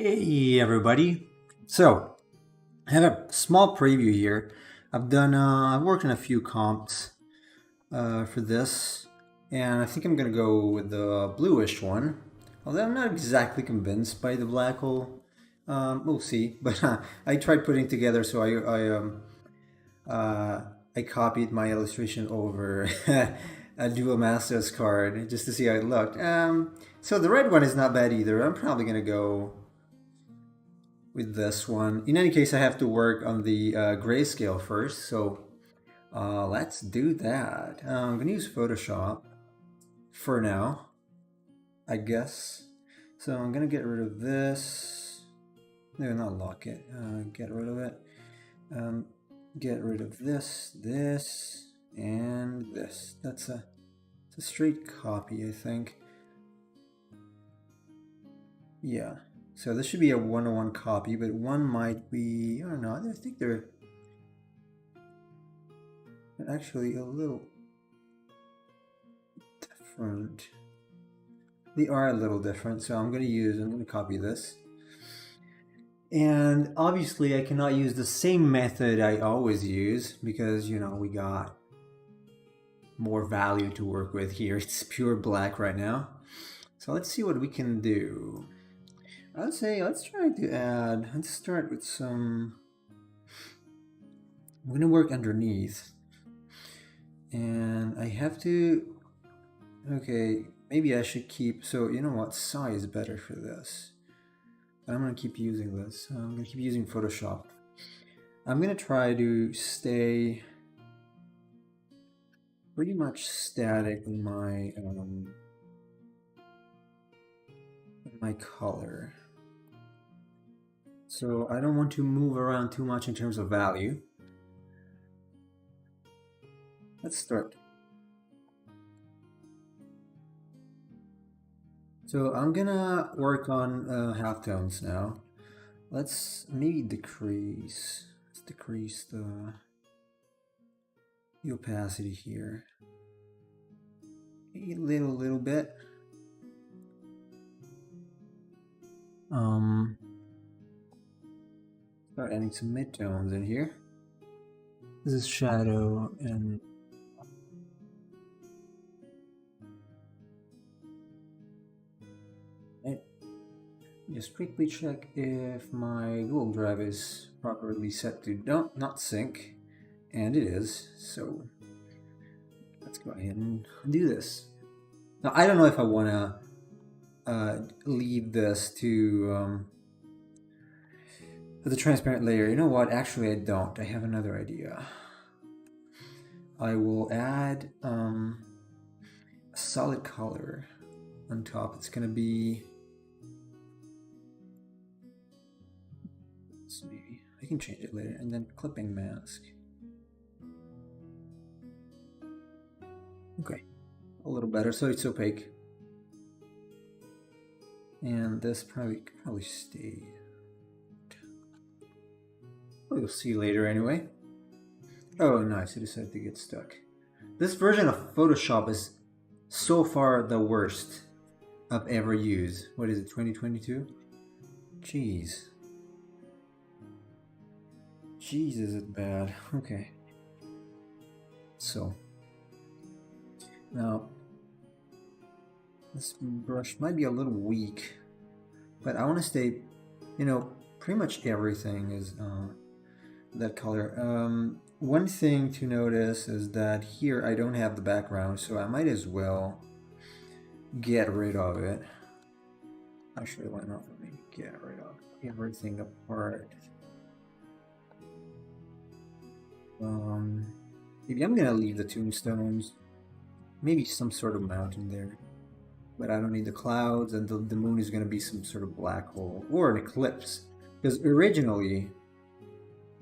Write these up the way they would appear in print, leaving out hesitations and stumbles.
Hey everybody. So, I have a small preview here. I've worked on a few comps for this, and I think I'm gonna go with the bluish one. Although I'm not exactly convinced by the black hole. We'll see. But I tried putting together, so uh, I copied my illustration over a Dual Masters card just to see how it looked. So the red one is not bad either. I'm probably gonna go with this one. In any case, I have to work on the grayscale first, so let's do that. I'm gonna use Photoshop for now, I guess. So I'm gonna get rid of this. No, not lock it. Get rid of it. Get rid of this, and this. It's a straight copy, I think. Yeah. So this should be a one-to-one copy, but one might be, I don't know, I think they're actually a little different. They are a little different, so I'm going to copy this. And obviously I cannot use the same method I always use because, you know, we got more value to work with here. It's pure black right now. So let's see what we can do. I'd say let's start with some, I'm going to work underneath. And I have to, okay, maybe I should keep, so you know what, size is better for this. I'm going to keep using this. I'm going to keep using Photoshop. I'm going to try to stay pretty much static in my color. So I don't want to move around too much in terms of value. Let's start. So I'm gonna work on halftones now. Let's maybe decrease. Let's decrease the opacity here a little bit. Start adding some midtones in here. This is shadow and just quickly check if my Google Drive is properly set to not sync, and it is. So let's go ahead and do this. Now I don't know if I want to leave this to the transparent layer. You know what? Actually, I don't. I have another idea. I will add a solid color on top. It's gonna be, maybe I can change it later, and then clipping mask. Okay, a little better, so it's opaque. And this probably stay. We'll see later anyway. Oh, nice, it decided to get stuck. This version of Photoshop is so far the worst I've ever used. What is it, 2022? Jeez. Jeez, is it bad? Okay. So, now, this brush might be a little weak, but I want to stay, you know, pretty much everything is that color. One thing to notice is that here I don't have the background, so I might as well get rid of it. Actually, why not let me get rid of everything apart? Maybe I'm gonna leave the tombstones, maybe some sort of mountain there, but I don't need the clouds, and the moon is gonna be some sort of black hole or an eclipse, because originally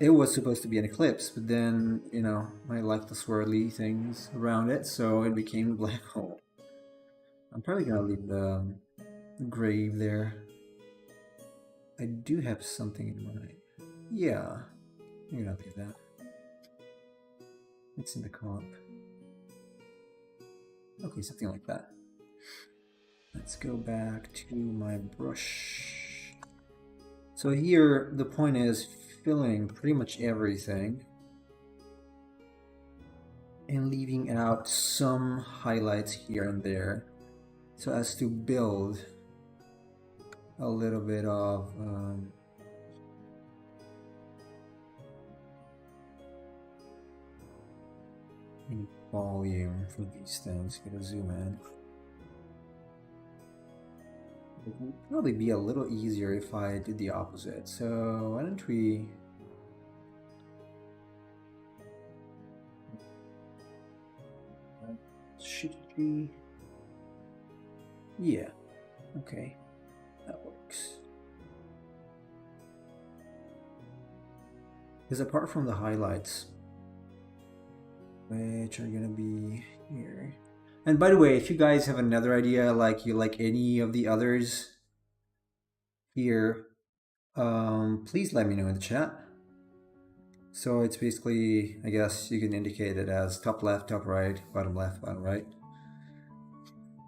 it was supposed to be an eclipse, but then, you know, I like the swirly things around it, so it became a black hole. I'm probably gonna leave the grave there. I do have something in mind. Yeah, I'm gonna leave that. It's in the comp. Okay, something like that. Let's go back to my brush. So here, the point is filling pretty much everything and leaving out some highlights here and there so as to build a little bit of volume for these things. Gonna zoom in. It would probably be a little easier if I did the opposite. So why don't we yeah, okay, that works. Because apart from the highlights, which are gonna be here. And by the way, if you guys have another idea, like you like any of the others here, please let me know in the chat. So it's basically, I guess you can indicate it as top left, top right, bottom left, bottom right.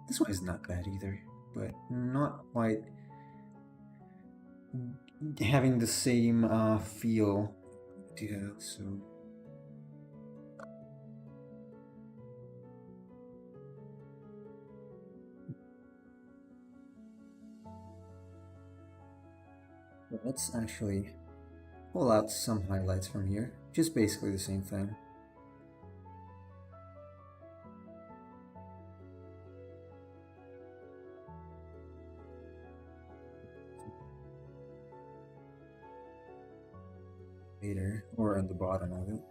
This one is not bad either, but not quite having the same feel. Yeah, so. Let's actually pull out some highlights from here. Just basically the same thing. Later, or on the bottom of it.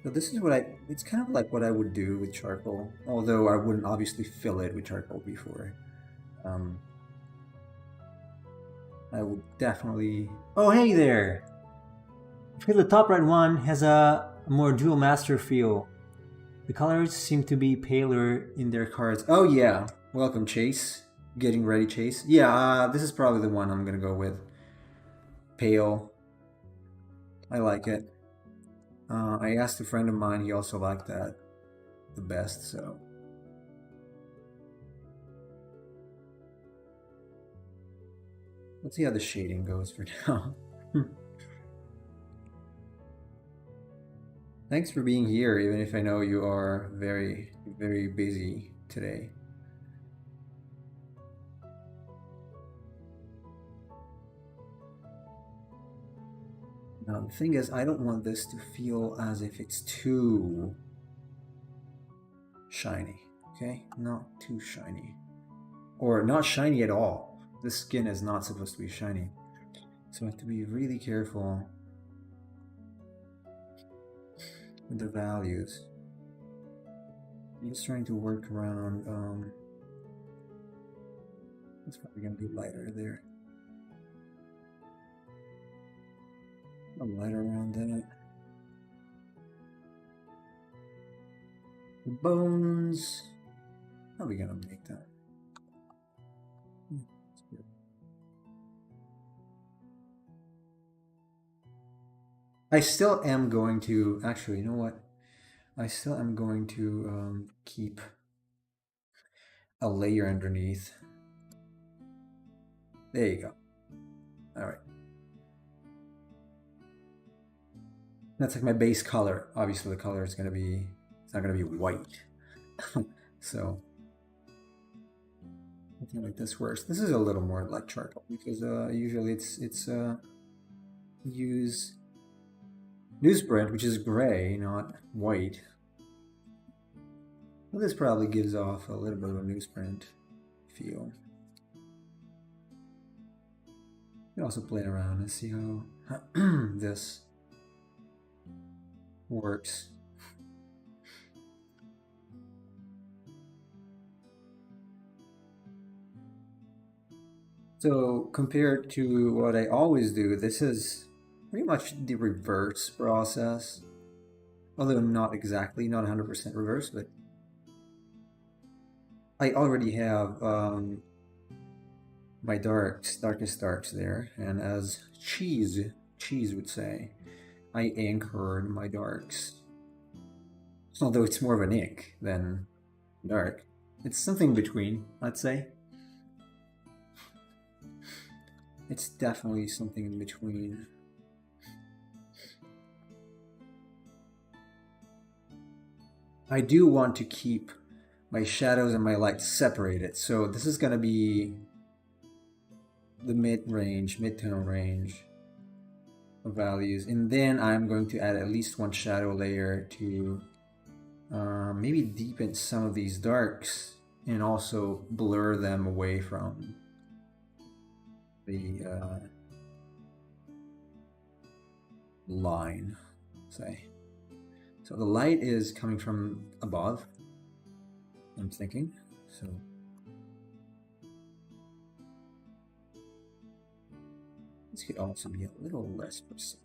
So this is what it's kind of like what I would do with charcoal, although I wouldn't obviously fill it with charcoal before. I would definitely... Oh, hey there! I feel the top right one has a more dual master feel. The colors seem to be paler in their cards. Oh yeah, welcome Chase. Getting ready Chase. Yeah, this is probably the one I'm gonna go with. Pale. I like it. I asked a friend of mine, he also liked that the best, so... Let's see how the shading goes for now. Thanks for being here, even if I know you are very, very busy today. Now, the thing is, I don't want this to feel as if it's too shiny, okay? Not too shiny. Or not shiny at all. The skin is not supposed to be shiny. So I have to be really careful with the values. I'm just trying to work around, it's probably gonna be lighter there. A lighter around that. The bones, how are we gonna make that? I still am going to, actually, you know what? I still am going to keep a layer underneath. There you go. All right. That's like my base color. Obviously the color is going to be, it's not going to be white. So I think like this works. This is a little more like charcoal because usually it's use newsprint, which is gray, not white. Well, this probably gives off a little bit of a newsprint feel. You can also play around and see how this works. So compared to what I always do, this is pretty much the reverse process. Although not exactly, not 100% reverse, but I already have my darkest darks there, and as cheese would say, I anchored my darks. Although it's more of an ink than dark. It's something between, let's say. It's definitely something in between. I do want to keep my shadows and my lights separated. So this is going to be the mid-tone range of values. And then I'm going to add at least one shadow layer to maybe deepen some of these darks and also blur them away from the line, say. So the light is coming from above, I'm thinking. So this could also be a little less precise.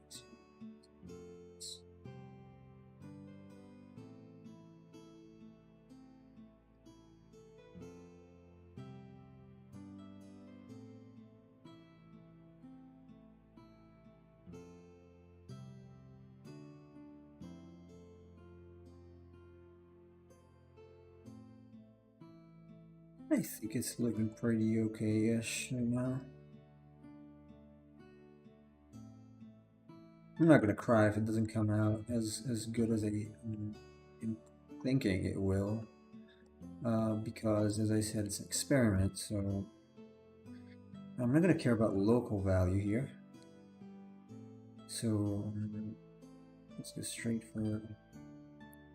I think it's looking pretty okay-ish right now. I'm not gonna cry if it doesn't come out as good as I'm thinking it will, because as I said, it's an experiment, so I'm not gonna care about local value here. So let's go straight for.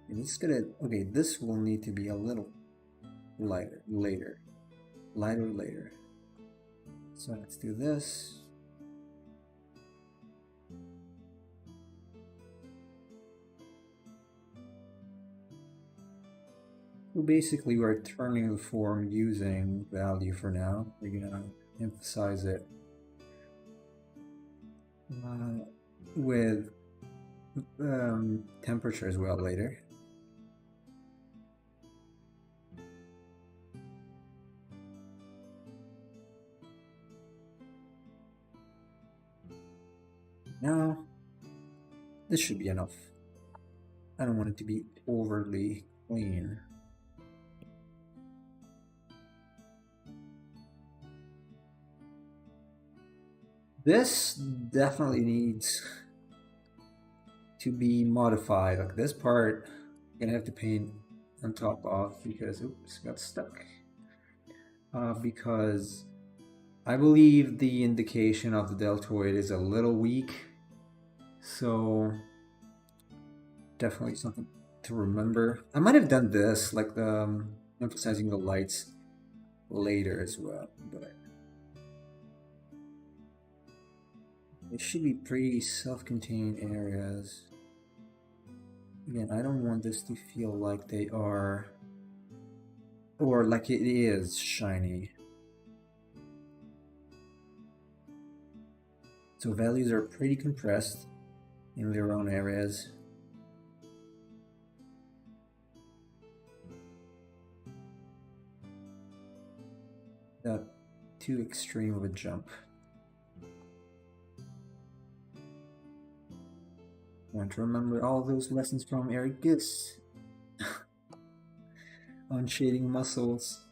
This is gonna okay. This will need to be a little lighter later. So let's do this. So basically, we're turning the form using value for now. We're gonna emphasize it with temperature as well later. Now, this should be enough. I don't want it to be overly clean. This definitely needs to be modified. Like this part, I'm gonna have to paint on top of because oops, got stuck. Because I believe the indication of the deltoid is a little weak, so definitely something to remember. I might have done this, like the emphasizing the lights later as well, but it should be pretty self-contained areas. Again, I don't want this to feel like they are, or like it is shiny. So values are pretty compressed in their own areas. Not too extreme of a jump. Want to remember all those lessons from Eric Giss on shading muscles.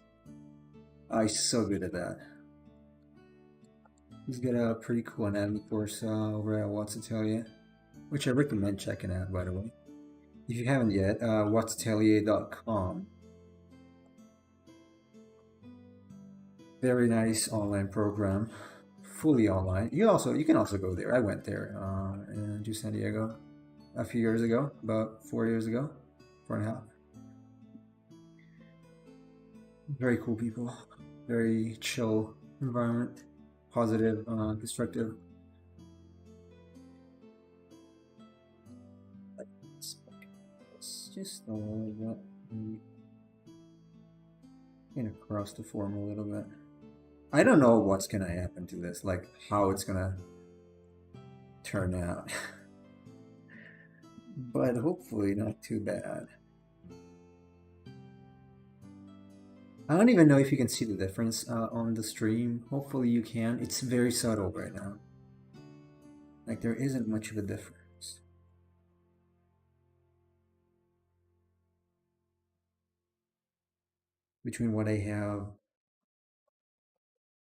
Oh, he's so good at that. He's got a pretty cool anatomy course over at What's Atelier, which I recommend checking out, by the way. If you haven't yet, whatsatelier.com. Very nice online program, fully online. You can also go there. I went there to San Diego a few years ago, about 4 years ago, 4.5. Very cool people, very chill environment, positive, constructive. It's just a little bit. Across the form a little bit. I don't know what's gonna happen to this, like how it's gonna turn out. But hopefully not too bad. I don't even know if you can see the difference on the stream. Hopefully you can. It's very subtle right now. Like there isn't much of a difference between what I have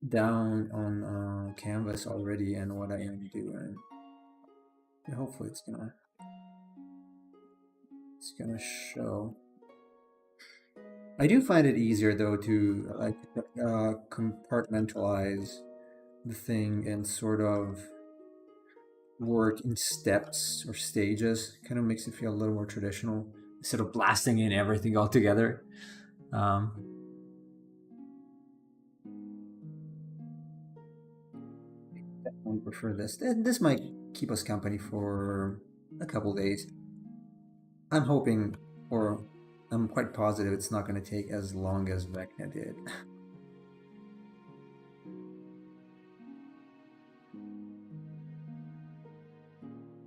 down on canvas already and what I am doing. And hopefully it's gonna show. I do find it easier though to like compartmentalize the thing and sort of work in steps or stages. Kind of makes it feel a little more traditional instead of blasting in everything all together. Um, I prefer this. This might keep us company for a couple days. I'm hoping, or I'm quite positive it's not going to take as long as Vecna did.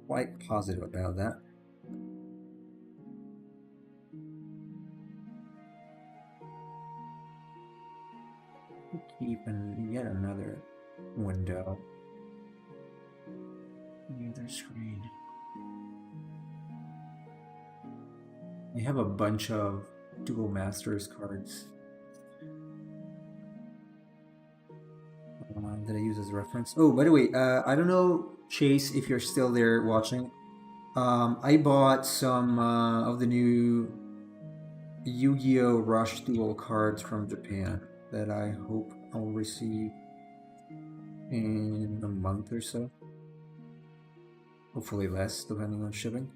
Quite positive about that. Keeping yet another window. The other screen. I have a bunch of Dual Masters cards that I use as a reference. Oh, by the way, I don't know, Chase, if you're still there watching. I bought some of the new Yu-Gi-Oh! Rush Duel cards from Japan that I hope I'll receive in a month or so. Hopefully less, depending on shipping.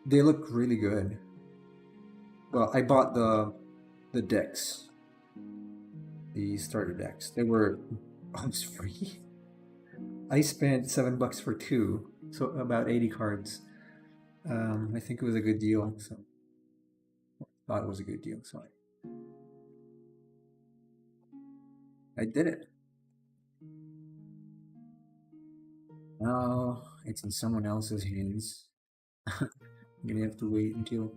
They look really good. Well, I bought the decks, the starter decks. They were almost free. I spent $7 for 2, so about 80 cards. I think it was a good deal. So thought it was a good deal. So I did it. Now it's in someone else's hands. I'm gonna have to wait until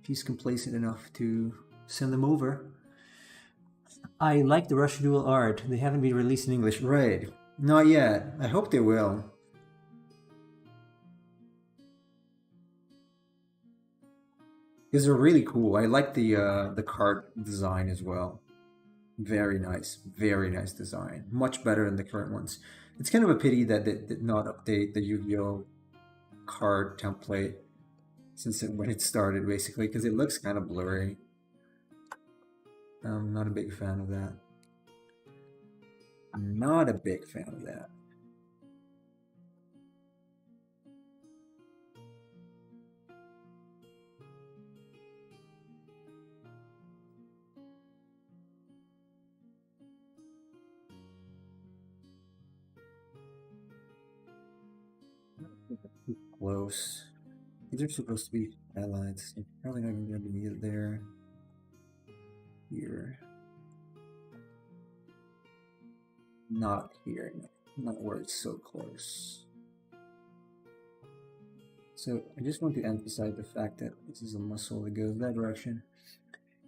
he's complacent enough to send them over. I like the Rush Duel art. They haven't been released in English. Right. Not yet. I hope they will. Because they're really cool. I like the card design as well. Very nice design. Much better than the current ones. It's kind of a pity that they did not update the Yu-Gi-Oh card template when it started, basically, because it looks kind of blurry. I'm not a big fan of that. I'm not a big fan of that. Too close. These are supposed to be highlights. They're probably not even going to be needed there. Here. Not here. Not where it's so close. So I just want to emphasize the fact that this is a muscle that goes that direction.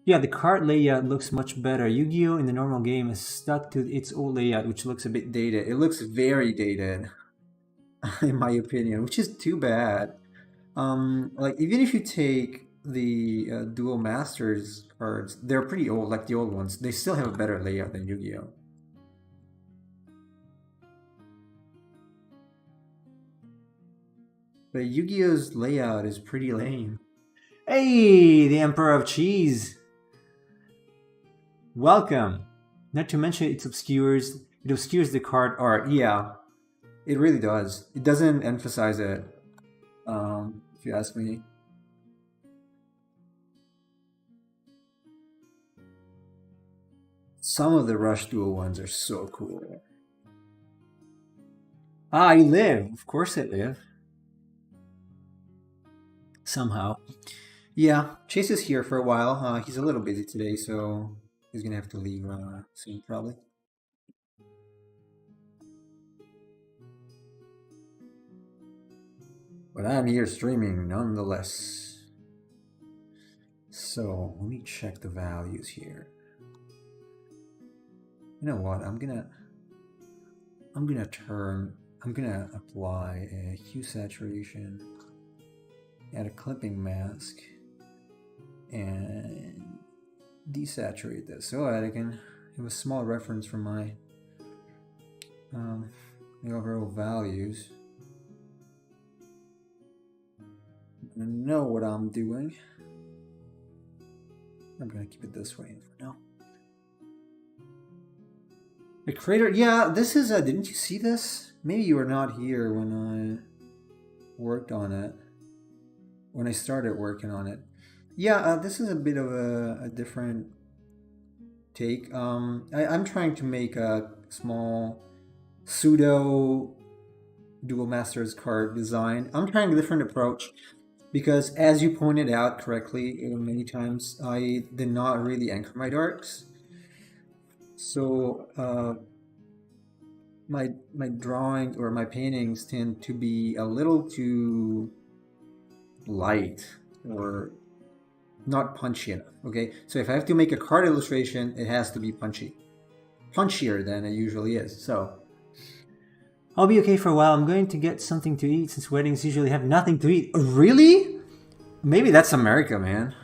Yeah, the card layout looks much better. Yu-Gi-Oh! In the normal game is stuck to its old layout, which looks a bit dated. It looks very dated, in my opinion, which is too bad. Like, even if you take the Dual Masters cards, they're pretty old, like the old ones. They still have a better layout than Yu-Gi-Oh! But Yu-Gi-Oh's layout is pretty lame. Hey, the Emperor of Cheese! Welcome! Not to mention it obscures the card art. Yeah, it really does. It doesn't emphasize it, if you ask me. Some of the Rush Duel ones are so cool. Ah, I live. Of course I live. Somehow. Yeah, Chase is here for a while. He's a little busy today, so he's gonna have to leave soon, probably. But I'm here streaming nonetheless. So let me check the values here. You know what? I'm gonna apply a hue saturation, add a clipping mask, and desaturate this so that I can have a small reference from my the overall values. I know what I'm doing. I'm gonna keep it this way for now. The crater, yeah, this is didn't you see this? Maybe you were not here when I worked on it. When I started working on it. Yeah, this is a bit of a different take. I'm trying to make a small pseudo dual masters card design. I'm trying a different approach because, as you pointed out correctly many times, I did not really anchor my darks. So my drawings or my paintings tend to be a little too light or not punchy enough. Okay, so if I have to make a card illustration, it has to be punchy, punchier than it usually is. So I'll be okay for a while. I'm going to get something to eat since weddings usually have nothing to eat. Really? Maybe that's America, man.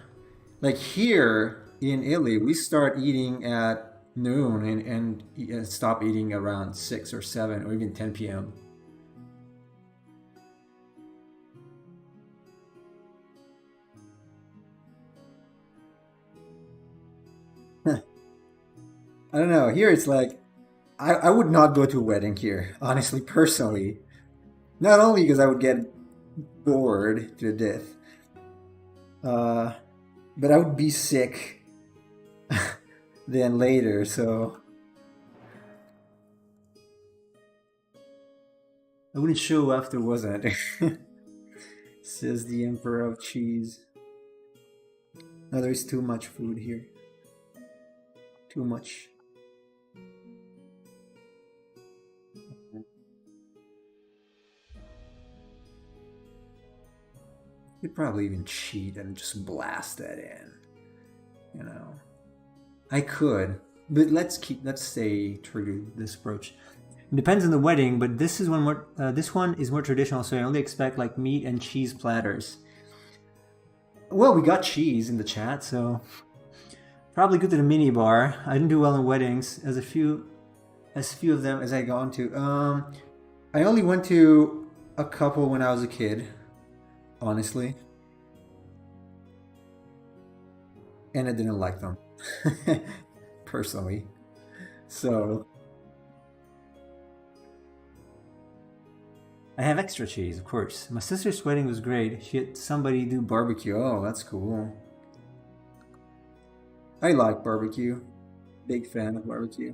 Like here in Italy, we start eating at noon and stop eating around 6 or 7 or even 10 p.m. I don't know. Here it's like, I would not go to a wedding here, honestly, personally. Not only because I would get bored to death, uh, but I would be sick then later, so I wouldn't show after, wasn't it? Says the Emperor of Cheese. No, there's too much food here. Too much. You'd probably even cheat and just blast that in. You know, I could, but let's stay true to this approach. It depends on the wedding, but this is this one is more traditional, so I only expect like meat and cheese platters. Well, we got cheese in the chat, so probably go to the mini bar. I didn't do well in weddings, as few of them as I gone to. I only went to a couple when I was a kid, honestly, and I didn't like them personally. So I have extra cheese, of course. My sister's wedding was great. She had somebody do barbecue. Oh, that's cool. I like barbecue. Big fan of barbecue.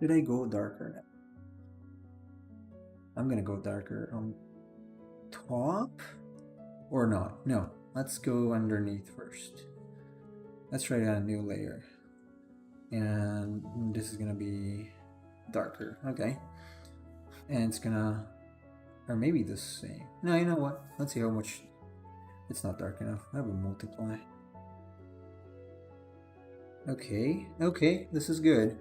Did I go darker? I'm gonna go darker on top or not. No, let's go underneath first. Let's try a new layer. And this is gonna be darker. Okay. And it's gonna, or maybe the same. No, you know what? Let's see how much. It's not dark enough. I will multiply. Okay, okay, this is good.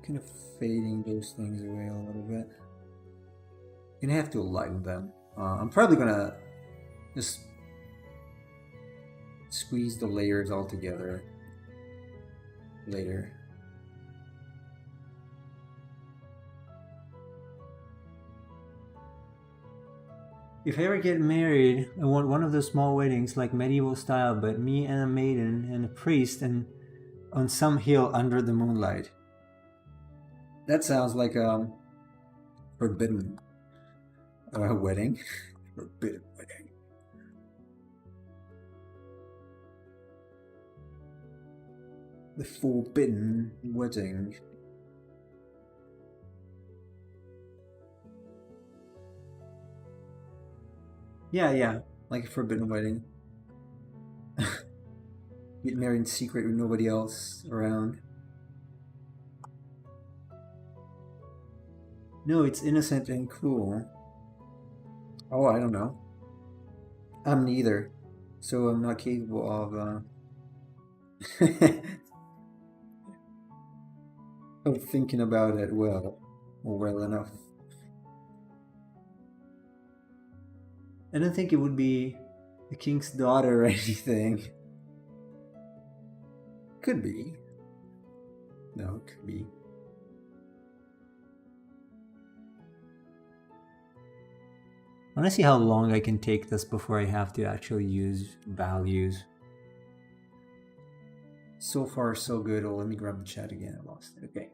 Kind of fading those things away a little bit. Gonna have to lighten them. I'm probably gonna just squeeze the layers all together later. If I ever get married, I want one of those small weddings like medieval style, but me and a maiden and a priest and on some hill under the moonlight. That sounds like a forbidden wedding. Forbidden wedding. The forbidden wedding. Yeah, like a forbidden wedding. Get married in secret with nobody else around. No, it's innocent and cool. Oh, I don't know. I'm neither. So I'm not capable of of thinking about it well or well enough. I don't think it would be the king's daughter or anything. Could be. No, it could be. I want to see how long I can take this before I have to actually use values. So far, so good. Oh, let me grab the chat again. I lost it. Okay.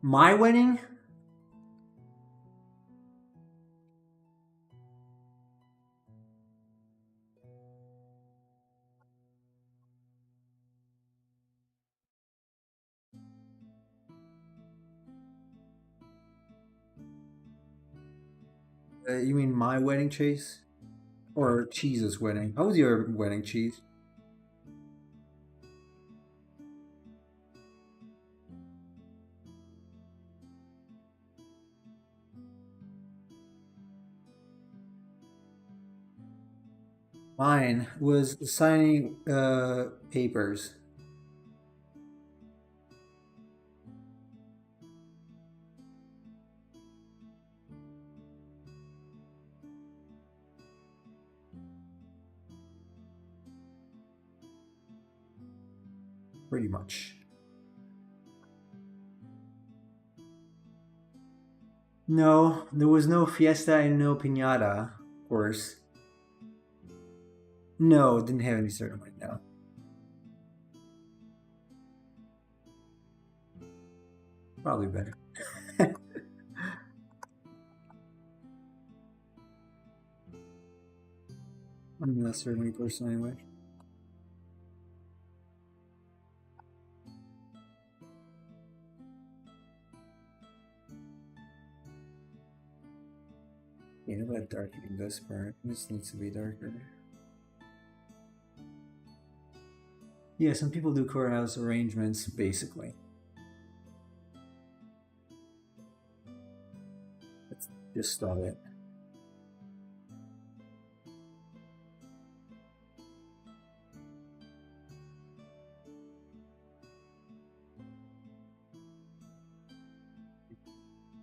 My wedding? You mean my wedding, Chase? Or Cheese's wedding? How was your wedding, Cheese? Mine was signing papers. Pretty much. No, there was no fiesta and no piñata, of course. No, didn't have any ceremony, no. Probably better. I'm not a ceremony person anyway. You know about darkening this part? This needs to be darker. Yeah, some people do courthouse arrangements, basically. Let's just stop it.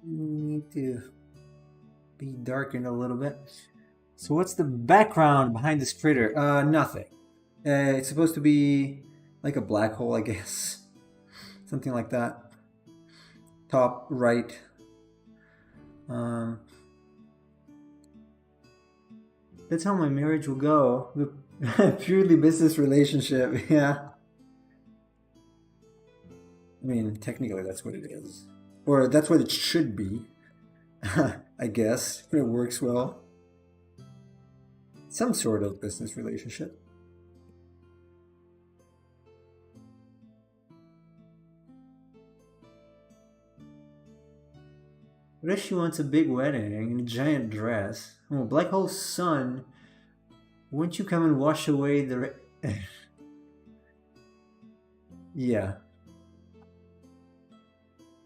Need to be darkened a little bit. So what's the background behind this critter? Nothing. It's supposed to be like a black hole, I guess. Something like that. Top right. That's how my marriage will go. The purely business relationship, yeah. I mean, technically that's what it is. Or that's what it should be. I guess, if it works well. Some sort of business relationship. What if she wants a big wedding and a giant dress? Oh, Black Hole's son, won't you come and wash away the... Yeah.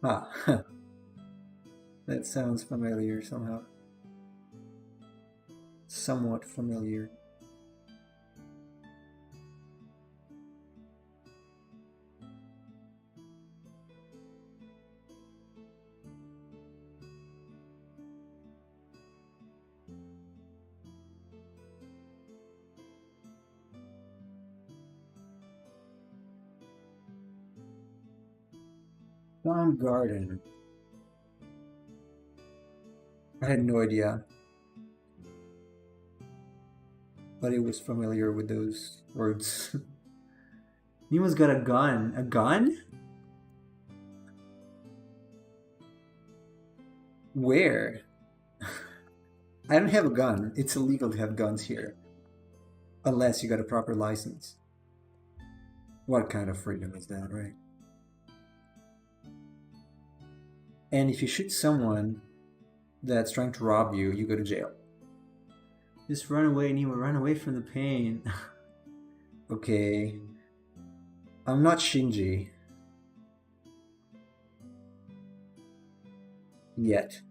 Ah, that sounds familiar somehow. Somewhat familiar. Farm garden. I had no idea, but it was familiar with those words. Nemo's got a gun. A gun? Where? I don't have a gun. It's illegal to have guns here. Unless you got a proper license. What kind of freedom is that, right? And if you shoot someone that's trying to rob you, you go to jail. Just run away, Nemo. Run away from the pain. Okay. I'm not Shinji. Yet.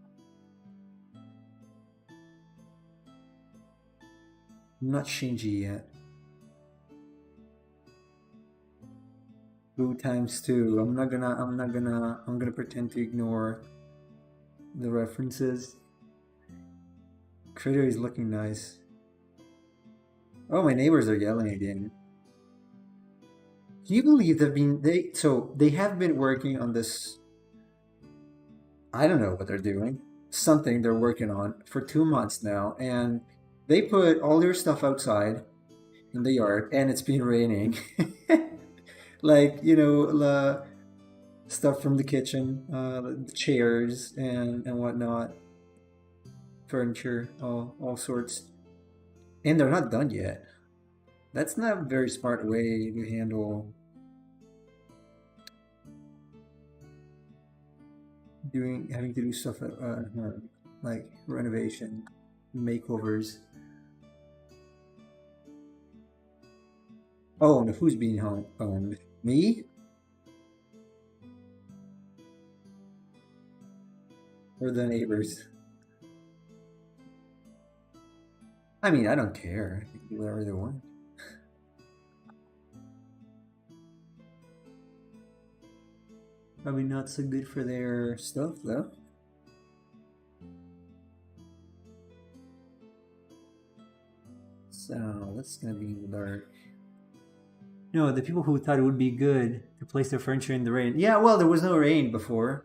I'm not Shinji yet. Boo times two. I'm gonna pretend to ignore the references. Critter is looking nice. Oh, my neighbors are yelling again. Do you believe they have been working on this? I don't know what they're doing. Something they're working on for 2 months now, and they put all their stuff outside in the yard, and it's been raining. Like, the stuff from the kitchen, the chairs and whatnot, furniture, all sorts, and they're not done yet. That's not a very smart way to handle having to do stuff at home, like renovation, makeovers. Oh, and who's being home owned? Me or the neighbors? I mean, I don't care. They can do whatever they want. Probably not so good for their stuff, though. So that's gonna be in the dark. No, the people who thought it would be good to place their furniture in the rain. Yeah, well, there was no rain before.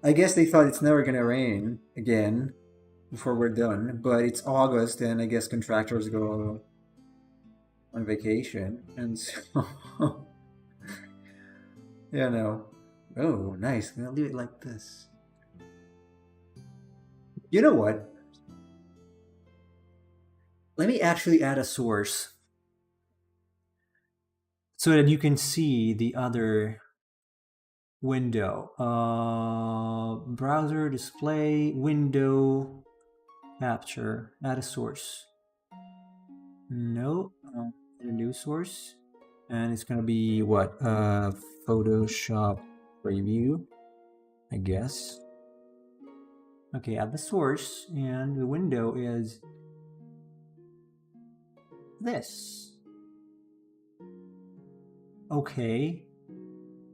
I guess they thought it's never gonna rain again before we're done. But it's August, and I guess contractors go on vacation, and so yeah, no. Oh, nice. I'm gonna leave it like this. You know what? Let me actually add a source so that you can see the other window. Browser, display, window, capture, add a source. No, a new source. And it's gonna be what? Photoshop preview, I guess. Okay, add the source, and the window is this. Okay.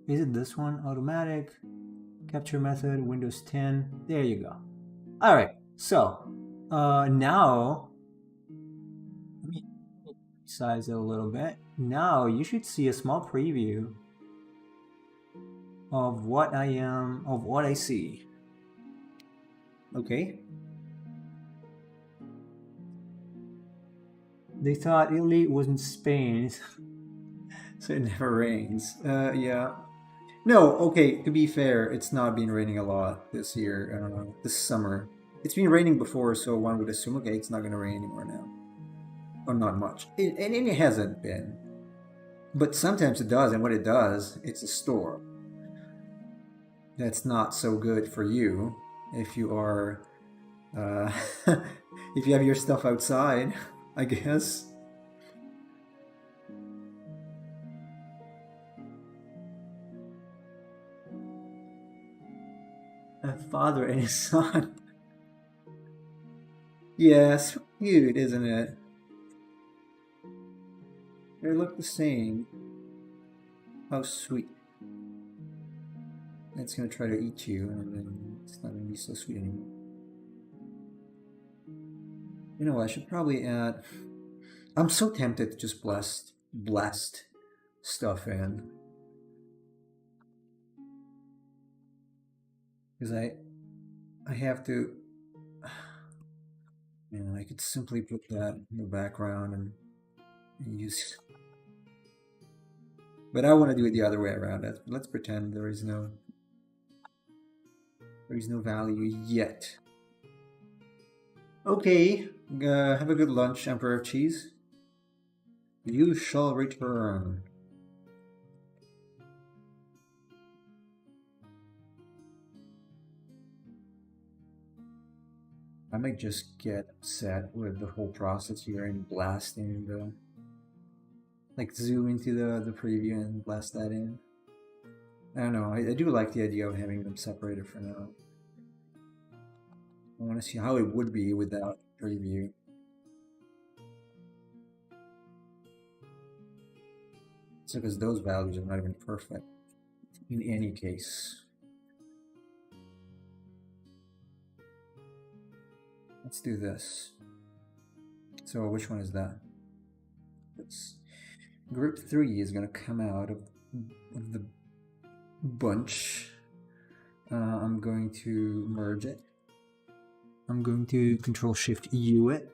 Is it this one? Automatic capture method, Windows 10. There you go. All right. So now let me size it a little bit. Now you should see a small preview of what I see. Okay. They thought Italy was in Spain, so it never rains. Yeah. No, okay, to be fair, it's not been raining a lot this year, this summer. It's been raining before, so one would assume, okay, it's not going to rain anymore now. Or not much. And it hasn't been. But sometimes it does, and when it does, it's a storm. That's not so good for you if you are, if you have your stuff outside, I guess. A father and his son. Yes, cute, isn't it? They look the same. How sweet. It's gonna try to eat you, and then it's not gonna be so sweet anymore. You know what? I should probably add. I'm so tempted to just blast stuff in, because I have to. You know, I could simply put that in the background and use. But I want to do it the other way around. Let's pretend there is no value yet. Okay, have a good lunch, Emperor of Cheese. You shall return. I might just get upset with the whole process here and blasting the, like, zoom into the preview and blast that in. I don't know. I do like the idea of having them separated for now. I want to see how it would be without preview. So because those values are not even perfect in any case. Let's do this. So which one is that? Group 3 is going to come out of the bunch. I'm going to merge it. I'm going to Control-Shift-U it.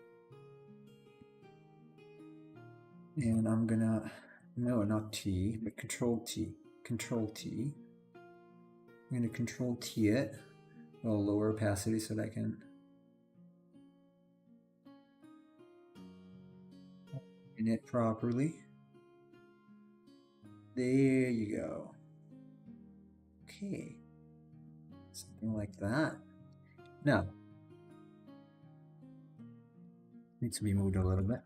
And I'm gonna, no, not T, but Control-T. Control-T. I'm gonna Control-T it. I'll lower opacity so that I can in it properly. There you go. Okay. Something like that. Now, needs to be moved a little bit.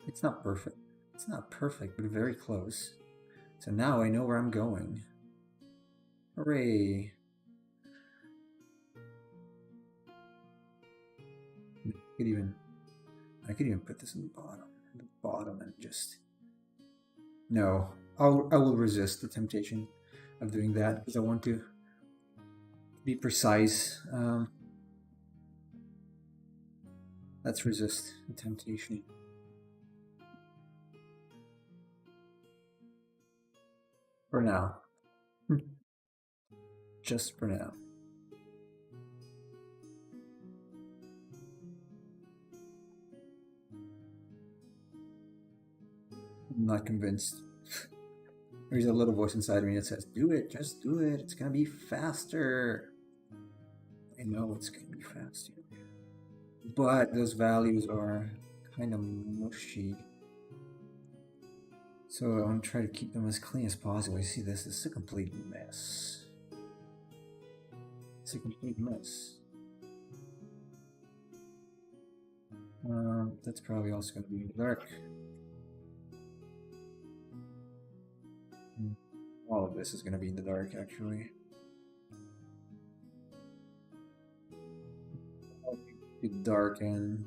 It's not perfect. It's not perfect, but very close. So now I know where I'm going. Hooray! I could even put this in the bottom and just. No, I will resist the temptation of doing that because I want to be precise. Let's resist the temptation. For now. Just for now. I'm not convinced. There's a little voice inside of me that says, do it, just do it. It's going to be faster. I know it's going to be faster. But those values are kind of mushy. So I want to try to keep them as clean as possible. You see this is a complete mess. It's a complete mess. That's probably also going to be dark. All of this is going to be in the dark, actually. I'll darken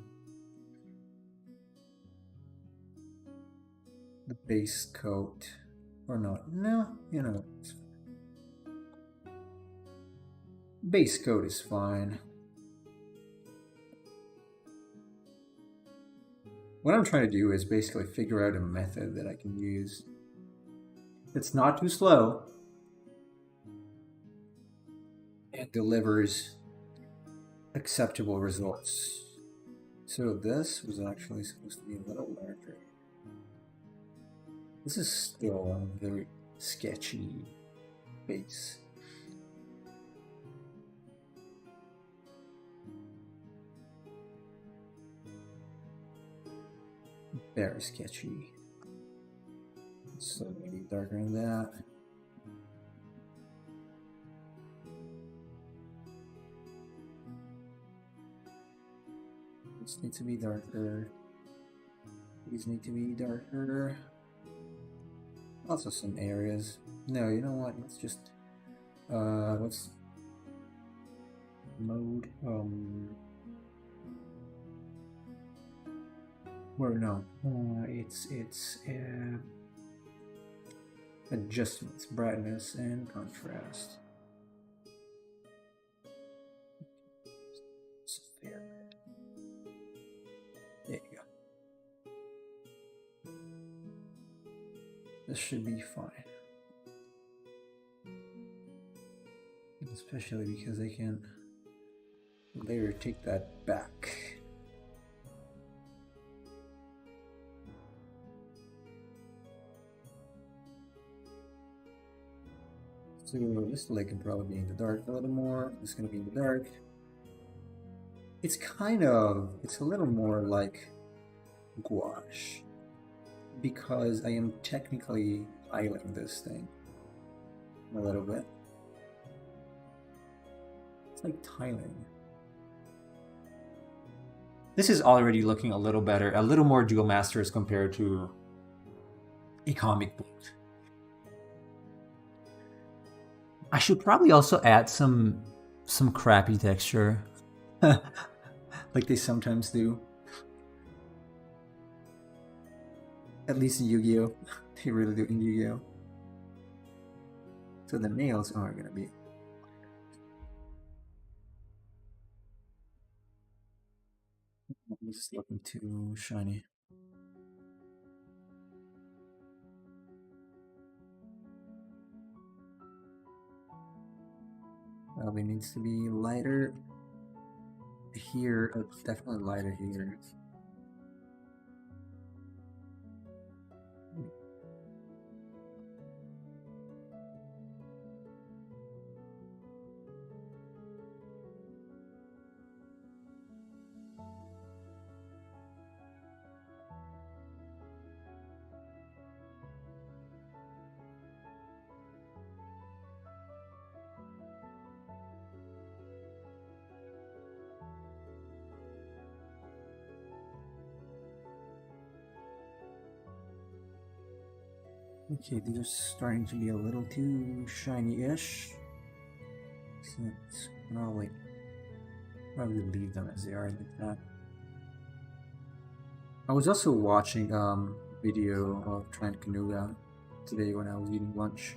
the base coat, or not? No, you know, base coat is fine. What I'm trying to do is basically figure out a method that I can use. It's not too slow. It delivers acceptable results. So this was actually supposed to be a little larger. This is still a very sketchy base. Very sketchy. So maybe darker than that. This needs to be darker. These need to be darker. Also some areas. No, you know what? Let's just what's mode? Or no, it's adjustments, brightness and contrast. There you go. This should be fine. Especially because I can later take that back. So this leg can probably be in the dark a little more. It's going to be in the dark. It's it's a little more like gouache because I am technically tiling this thing a little bit. It's like tiling. This is already looking a little better, a little more dual masters compared to a comic book. I should probably also add some crappy texture, like they sometimes do. At least in Yu-Gi-Oh! They really do in Yu-Gi-Oh! So the nails are gonna be. This is looking too shiny. Probably needs to be lighter here. It's definitely lighter here. Okay, these are starting to be a little too shiny-ish. So let's probably leave them as they are like that. I was also watching video of Trent Kanuga today when I was eating lunch.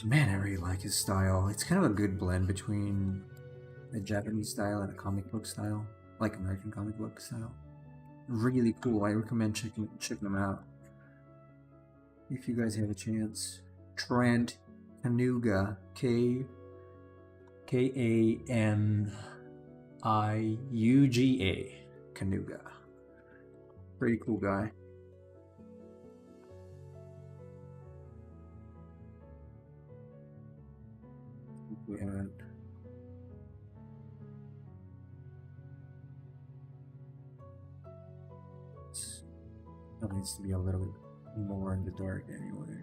Man, I really like his style. It's kind of a good blend between a Japanese style and a comic book style, like American comic book style. Really cool. I recommend checking them out if you guys have a chance. Trent Kanuga, Kaniuga, Kanuga. Pretty cool guy. And it needs to be a little bit more in the dark anyway.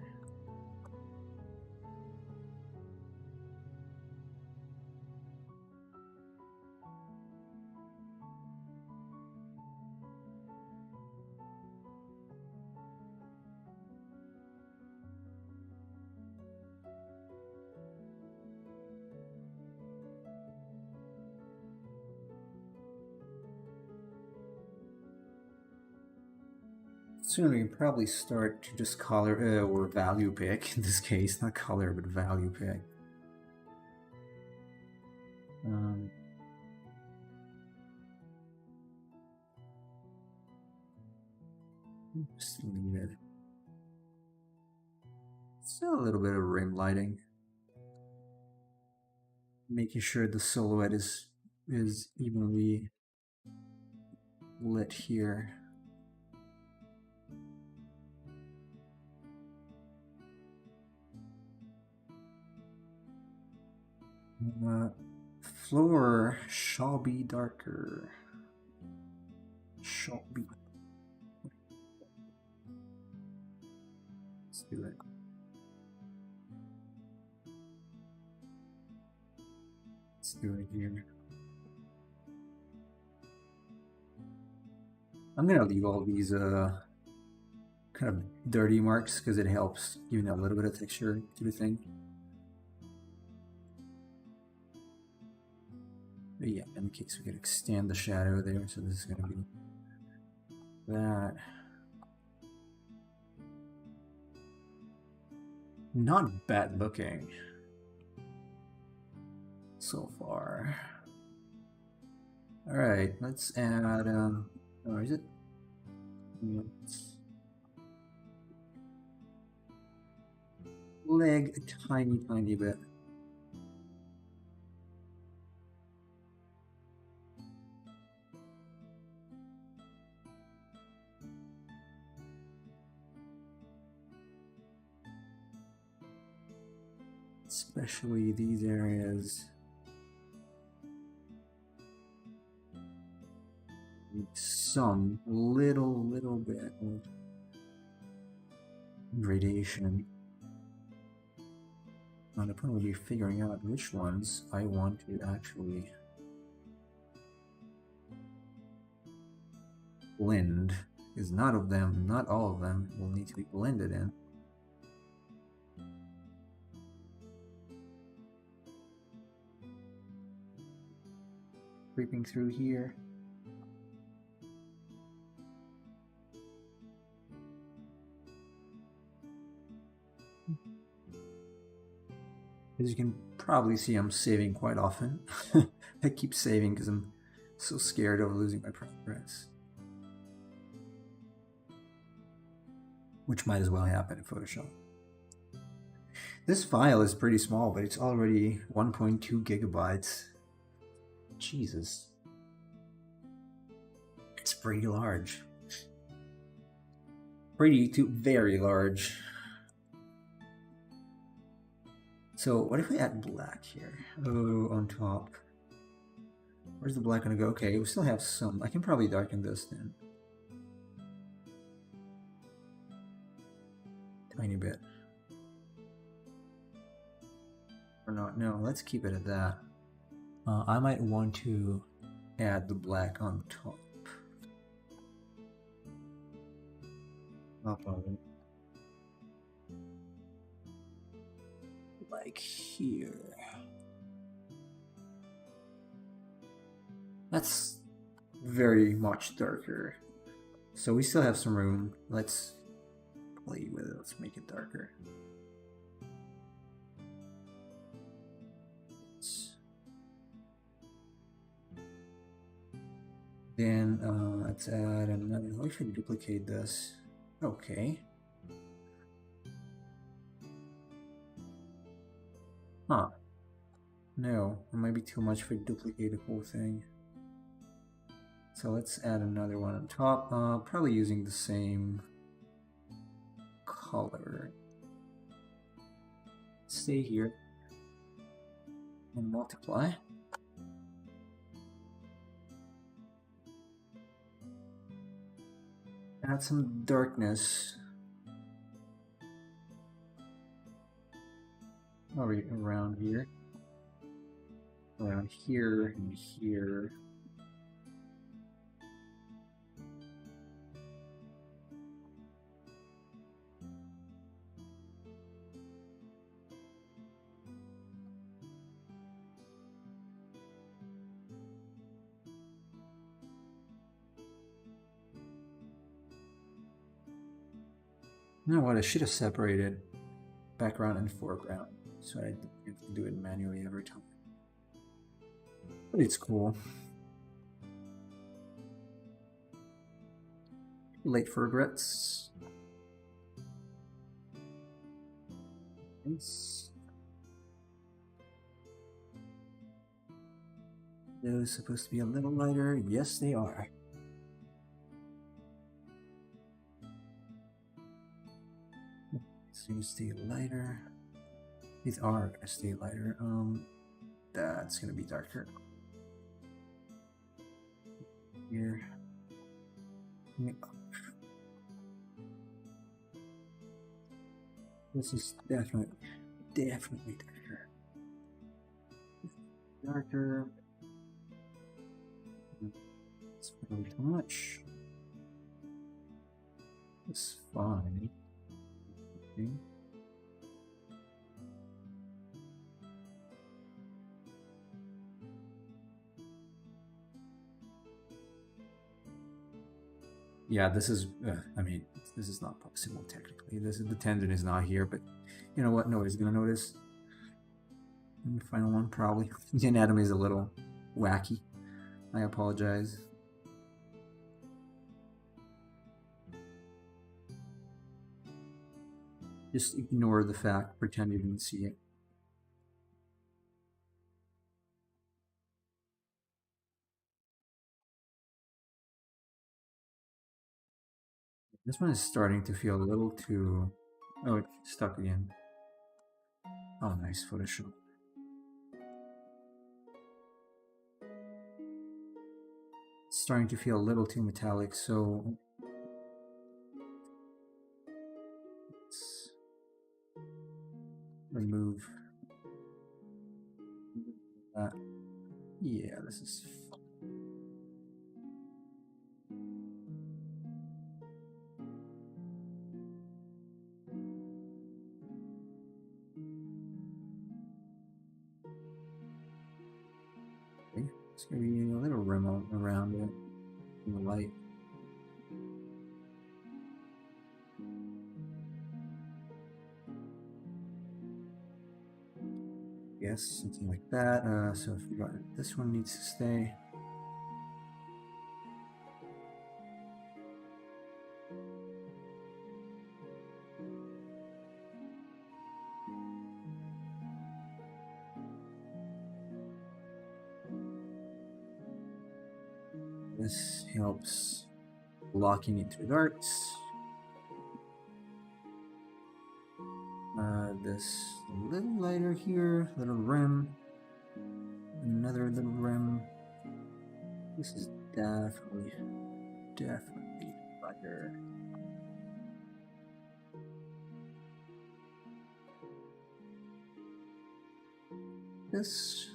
Soon we can probably start to just color or value pick in this case, not color but value pick. Just leave it. Still a little bit of rim lighting, making sure the silhouette is evenly lit here. Floor shall be darker. Shall be. Let's do it. Let's do it here. I'm gonna leave all these kind of dirty marks because it helps giving a little bit of texture to the thing. But yeah, in case we could extend the shadow there, so this is gonna be that. Not bad looking so far. All right, let's add. Oh, is it? Leg a tiny bit. Especially these areas. Some little bit of gradation. And the point will be figuring out which ones I want to actually blend, because not all of them will need to be blended in. Creeping through here. As you can probably see, I'm saving quite often. I keep saving because I'm so scared of losing my progress. Which might as well happen in Photoshop. This file is pretty small, but it's already 1.2 gigabytes. Jesus. It's pretty large. Pretty to very large. So what if we add black here? Oh, on top. Where's the black gonna go? Okay, we still have some. I can probably darken this then. Tiny bit. Or not, no, let's keep it at that. I might want to add the black on the top. Not problem. Like here. That's very much darker. So we still have some room. Let's play with it. Let's make it darker. Then let's add another. We should duplicate this. Okay. Huh. No, it might be too much for duplicate the whole thing. So let's add another one on top. Probably using the same color. Stay here and multiply. Add some darkness around here, and here. You know what? I should have separated background and foreground, so I didn't have to do it manually every time. But it's cool. Late for regrets. Nice. Those supposed to be a little lighter. Yes, they are. It's gonna stay lighter. These are gonna stay lighter. That's gonna be darker. Here. This is definitely darker. Darker. It's probably too much. It's fine. Okay. Yeah, this is, I mean, this is not possible technically. The tendon is not here, but you know what? Nobody's gonna notice. And the final one, probably. The anatomy is a little wacky. I apologize. Just ignore the fact, pretend you didn't see it. This one is starting to feel a little too... Oh, it's stuck again. Oh, nice Photoshop. It's starting to feel a little too metallic, so... Let's remove that. Yeah, this is... It's going to be a little rim around it in the light. guess, something like that. So if we got this one needs to stay. This helps blocking it through darts. This little lighter here, little rim, another little rim. This is definitely lighter. This.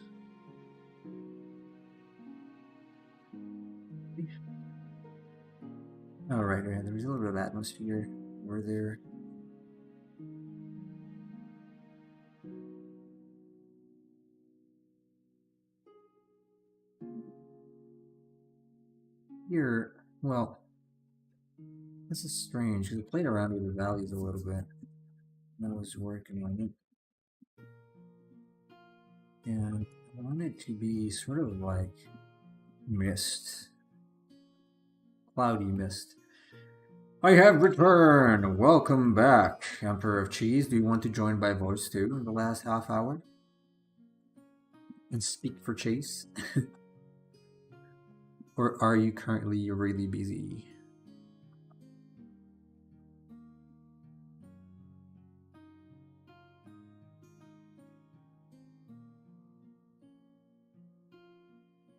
Oh, right, there's a little bit of atmosphere over there. Here, well, this is strange because I played around with the values a little bit. And I was working on it. And I want it to be sort of like mist. Cloudy mist. I have returned! Welcome back, Emperor of Cheese. Do you want to join by voice too in the last half hour? And speak for Chase? Or are you currently really busy?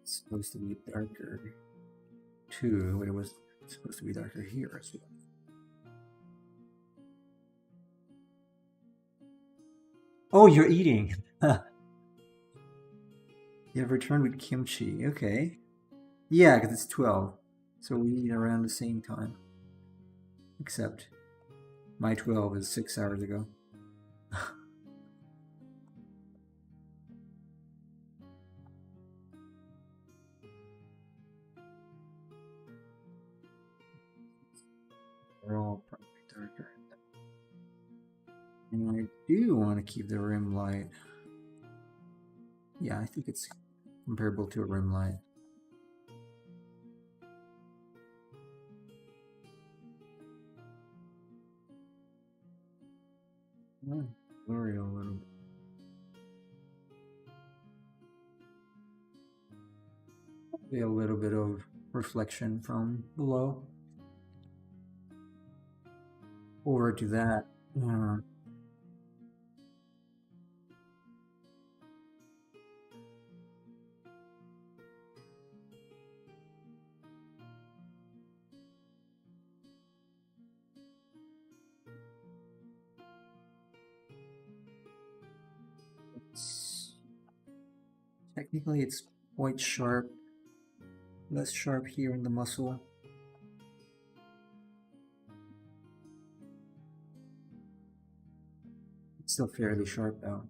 It's supposed to be darker too, but it was supposed to be darker here as well. Oh, you're eating! You have returned with kimchi, okay. Yeah, because it's 12. So we eat around the same time. Except my 12 is 6 hours ago. They're all probably darker. And I do want to keep the rim light. Yeah, I think it's comparable to a rim light. Blurry a little bit. A little bit of reflection from below. Over to that. Technically, it's quite sharp. Less sharp here in the muscle. It's still fairly sharp though.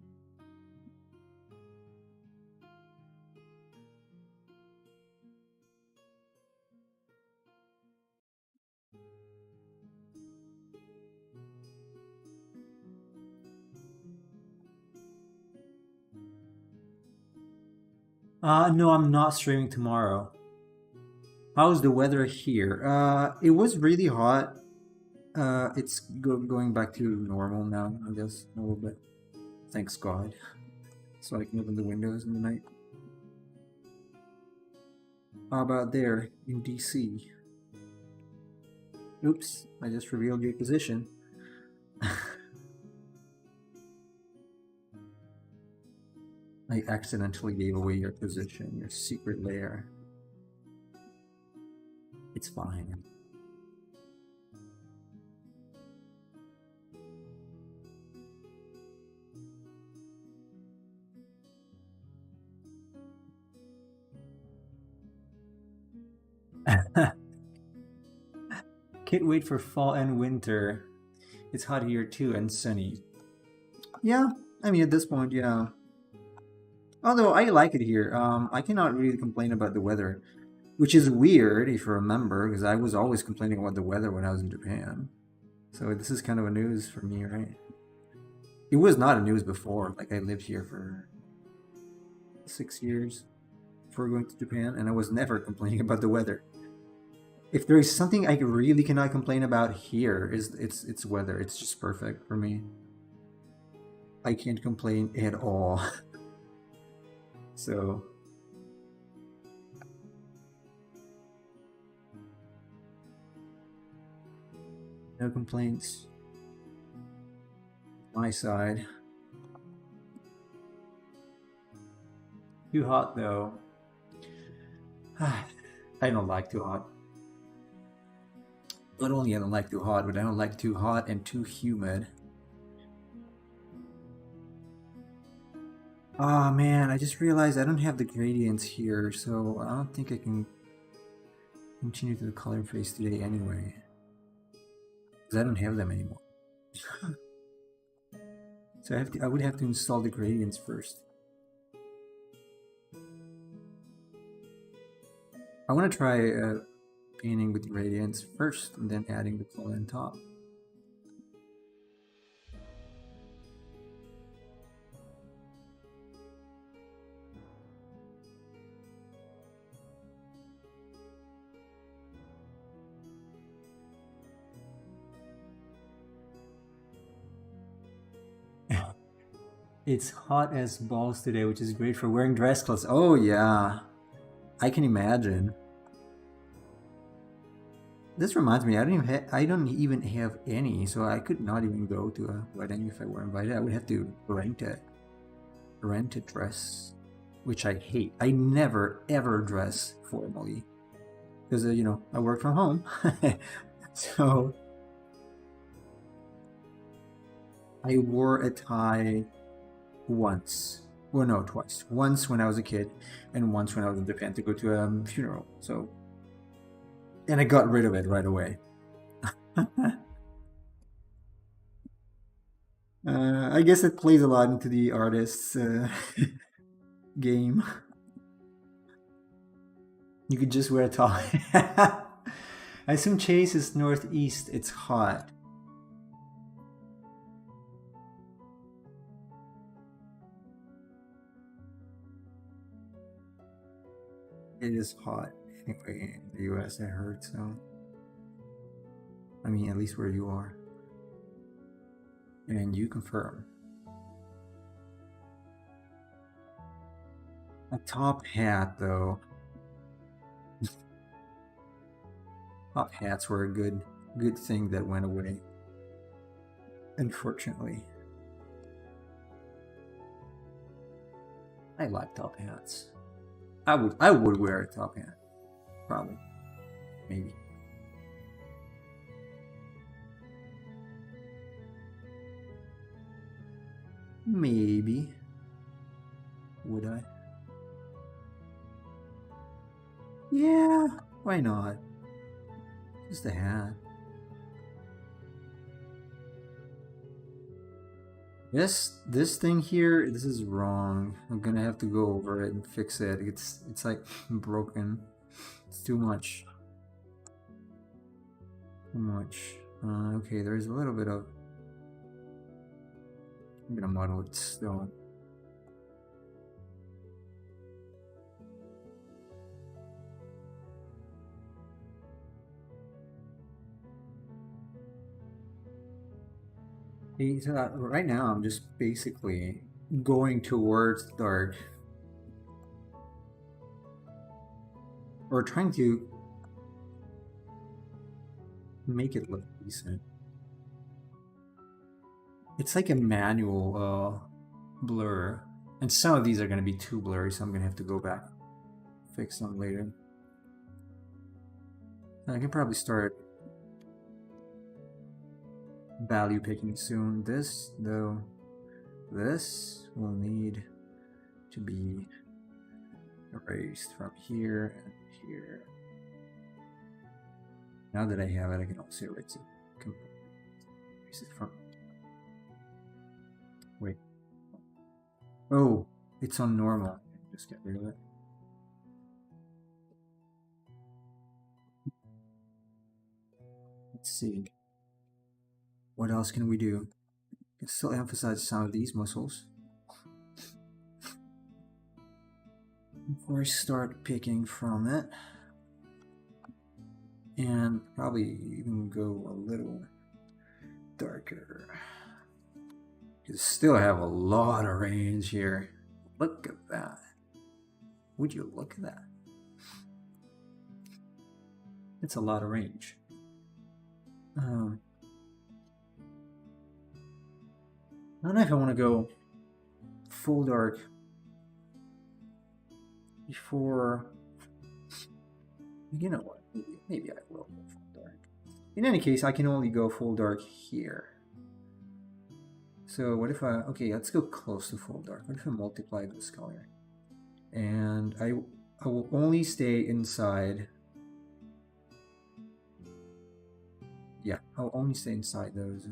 No, I'm not streaming tomorrow. How's the weather here? It was really hot. It's going back to normal now, I guess, a little bit. Thanks God. So I can open the windows in the night. How about there, in DC? Oops, I just revealed your position. I accidentally gave away your position, your secret lair. It's fine. Can't wait for fall and winter. It's hot here too and sunny. Yeah, I mean at this point, yeah. Although I like it here. I cannot really complain about the weather, which is weird if you remember, because I was always complaining about the weather when I was in Japan. So this is kind of a news for me, right? It was not a news before. Like I lived here for 6 years before going to Japan, and I was never complaining about the weather. If there is something I really cannot complain about here, is it's weather. It's just perfect for me. I can't complain at all. So no complaints. My side. Too hot though. I don't like too hot. Not only I don't like too hot, but I don't like too hot and too humid. Oh man, I just realized I don't have the gradients here, so I don't think I can continue to the color phase today anyway. Because I don't have them anymore. So I would have to install the gradients first. I want to try painting with gradients first and then adding the color on top. It's hot as balls today, which is great for wearing dress clothes. Oh yeah, I can imagine. This reminds me, I don't even have any, so I could not even go to a wedding if I were invited. I would have to rent a dress, which I hate. I never ever dress formally because you know I work from home, so I wore a tie once. Well, no, twice. Once when I was a kid, and once when I was in Japan to go to a funeral. So, and I got rid of it right away. I guess it plays a lot into the artist's game. You could just wear a top. I assume Chase is northeast. It's hot. It is hot anyway in the US, I heard, so. I mean, at least where you are. And you confirm. A top hat, though. Top hats were a good thing that went away. Unfortunately. I like top hats. I would wear a top hat. Probably. Maybe. Maybe. Would I? Yeah, why not? Just a hat. This thing here, this is wrong. I'm gonna have to go over it and fix it. It's like broken. It's too much. Too much. Okay, there's a little bit of. I'm gonna model it stone. So right now, I'm just basically going towards dark, or trying to make it look decent. It's like a manual blur, and some of these are going to be too blurry, so I'm going to have to go back, fix them later. I can probably start value picking soon. This, though, this will need to be erased from here and here. Now that I have it, I can also erase it from. Wait. Oh, it's on normal. Just get rid of it. Let's see. What else can we do? We can still emphasize some of these muscles. before I start picking from it. And probably even go a little darker. You still have a lot of range here. Look at that. Would you look at that? It's a lot of range. I don't know if I want to go full dark before. You know what? Maybe I will go full dark. In any case, I can only go full dark here. So what if I... Okay, let's go close to full dark. What if I multiply this color? And I will only stay inside... Yeah, I'll only stay inside those.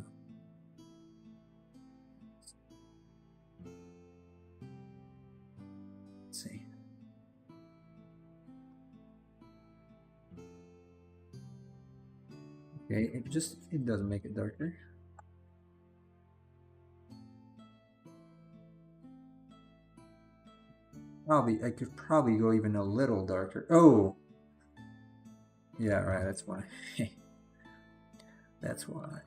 Let's see. Okay, it doesn't make it darker. I could probably go even a little darker. Oh! Yeah, right, that's why. That's why.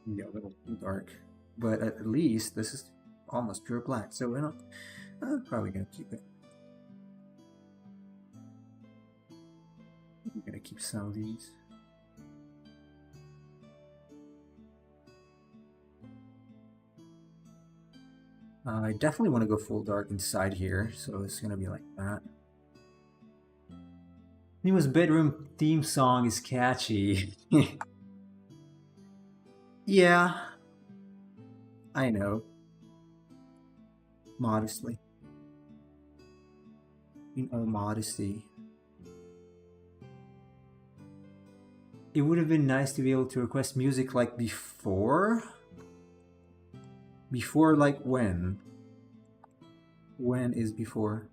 Yeah, a little too dark. But at least this is almost pure black, so we're not... I'm probably gonna keep it. I'm gonna keep some of these. I definitely want to go full dark inside here, so it's gonna be like that. Nima's bedroom theme song is catchy. Yeah, I know. Modestly. In all modesty. It would have been nice to be able to request music like before. Before, like when? When is before?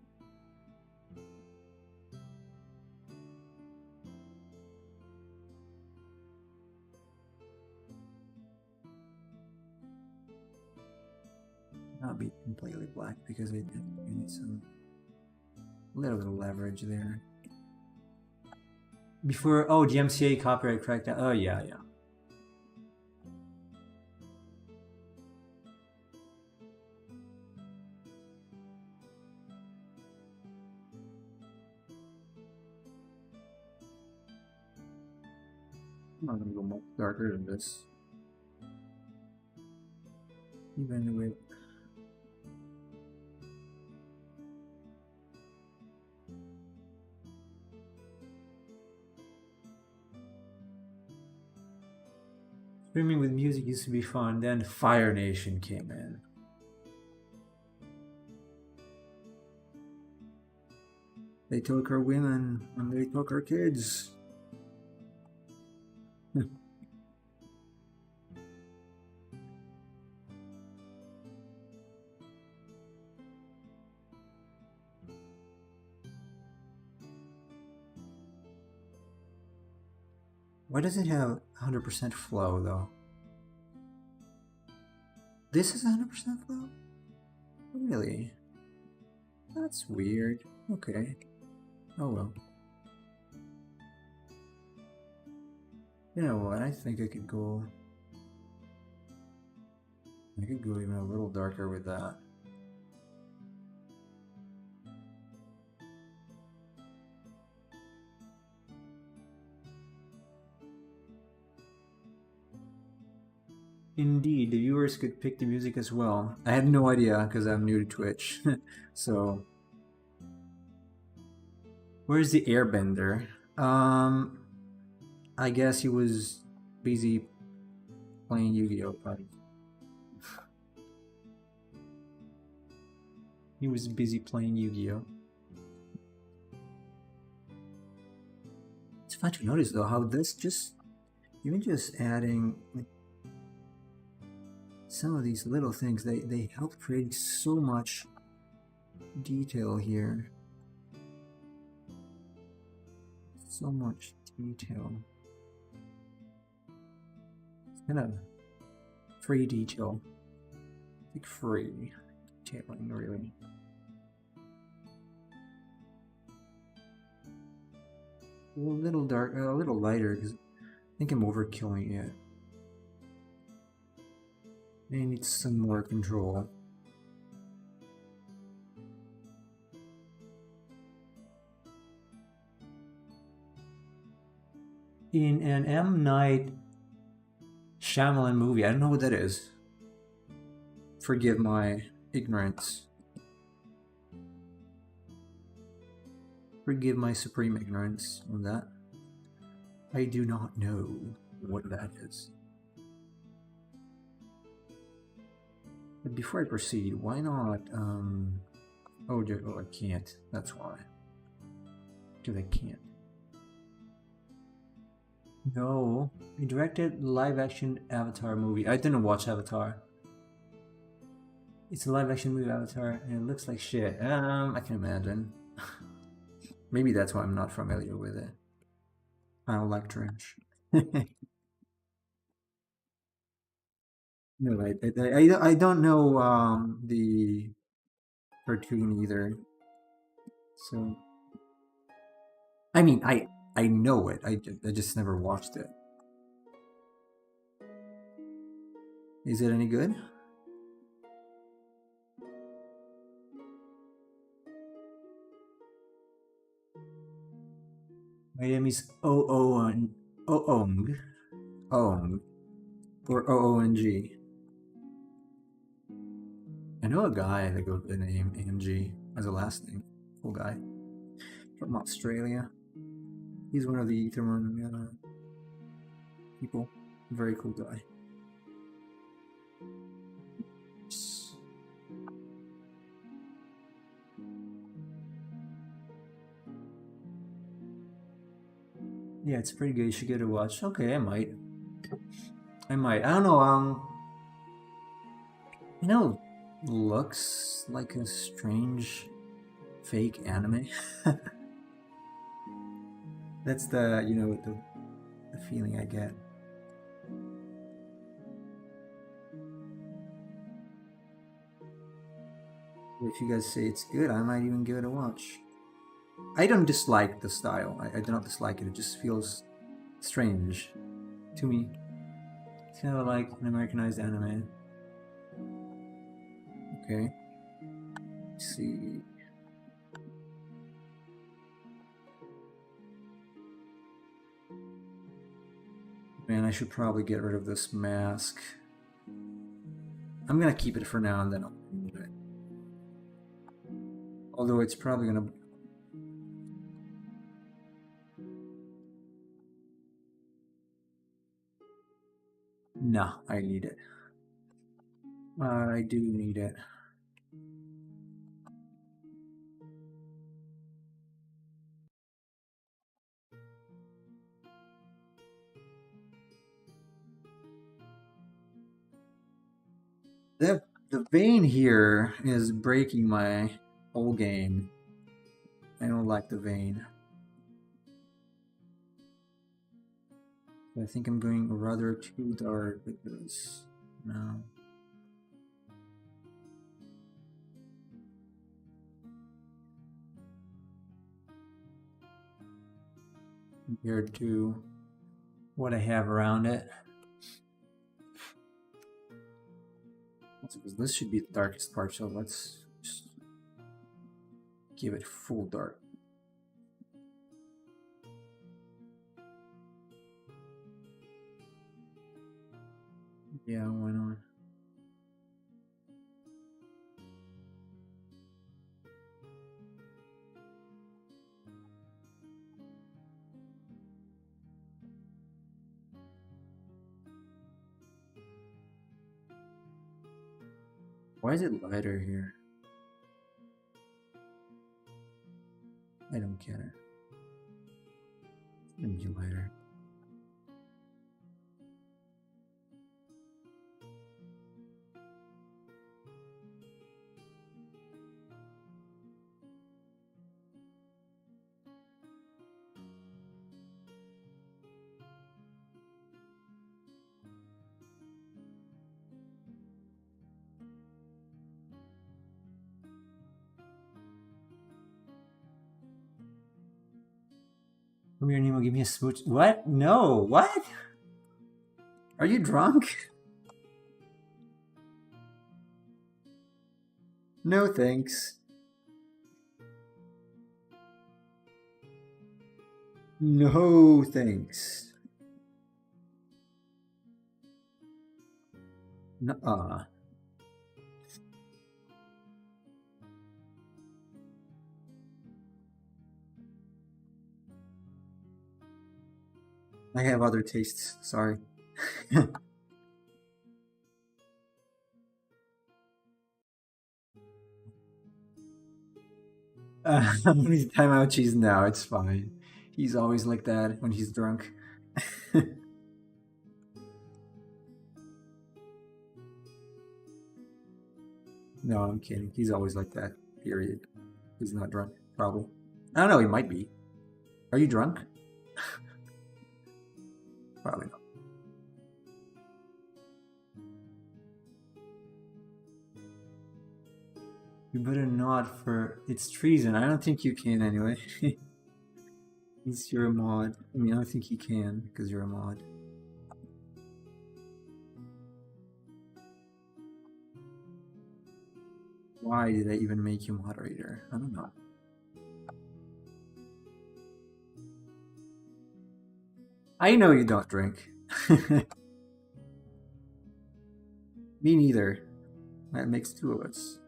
Not be completely black because we need some little bit of leverage there. Before, oh, the MCA copyright crackdown. Oh yeah, yeah. I'm not gonna go much darker than this. Even with streaming with music used to be fun, then Fire Nation came in. They took our women and they took our kids. Why does it have 100% flow though? This is 100% flow? Really? That's weird. Okay. Oh well. You know what? I think I could go even a little darker with that. Indeed, the viewers could pick the music as well. I had no idea because I'm new to Twitch. So, where's the airbender? I guess he was busy playing Yu-Gi-Oh! He was busy playing Yu-Gi-Oh! It's fun to notice though how this even just adding some of these little things, they help create so much detail here. So much detail. It's kind of free detail. Like free detailing, really. A little dark, a little lighter, because I think I'm overkilling it. I need some more control. In an M. Night Shyamalan movie, I don't know what that is. Forgive my ignorance. Forgive my supreme ignorance on that. I do not know what that is. But before I proceed, why not, oh, I can't. That's why. Because I can't. No, he directed live-action Avatar movie. I didn't watch Avatar. It's a live-action movie Avatar, and it looks like shit. I can imagine. Maybe that's why I'm not familiar with it. I don't like trash. No, I don't know the cartoon either. So, I mean, I know it. I just never watched it. Is it any good? My name is Oong, Ong, or Oong. I know a guy that goes by the name AMG as a last name. Cool guy from Australia. He's one of the Etherman people. Very cool guy. Yeah, it's pretty good. You should get a watch. Okay, I might. I don't know. You know, looks like a strange fake anime. That's the the feeling I get. If you guys say it's good, I might even give it a watch. I don't dislike the style. I do not dislike it. It just feels strange to me. It's kind of like an Americanized anime. Okay. Let's see. Man, I should probably get rid of this mask. I'm gonna keep it for now and then I'll remove it. Although it's probably gonna... No, I need it. I do need it. The vein here is breaking my whole game. I don't like the vein. I think I'm going rather too dark with this now. Compared to what I have around it. This should be the darkest part, so let's just give it full dark. Yeah, why not? Why is it lighter here? I don't get it. It's gonna be lighter. Come here, Nemo, give me a smooch. What? No, what? Are you drunk? No thanks. No thanks. Nuh-uh. I have other tastes, sorry. He's timeout cheese now, it's fine. He's always like that when he's drunk. No, I'm kidding. He's always like that, period. He's not drunk, probably. I don't know, he might be. Are you drunk? Probably not. You better not for... It's treason. I don't think you can anyway. You're a mod. I mean, I don't think you can because you're a mod. Why did I even make you moderator? I don't know. I know you don't drink. Me neither. That makes two of us.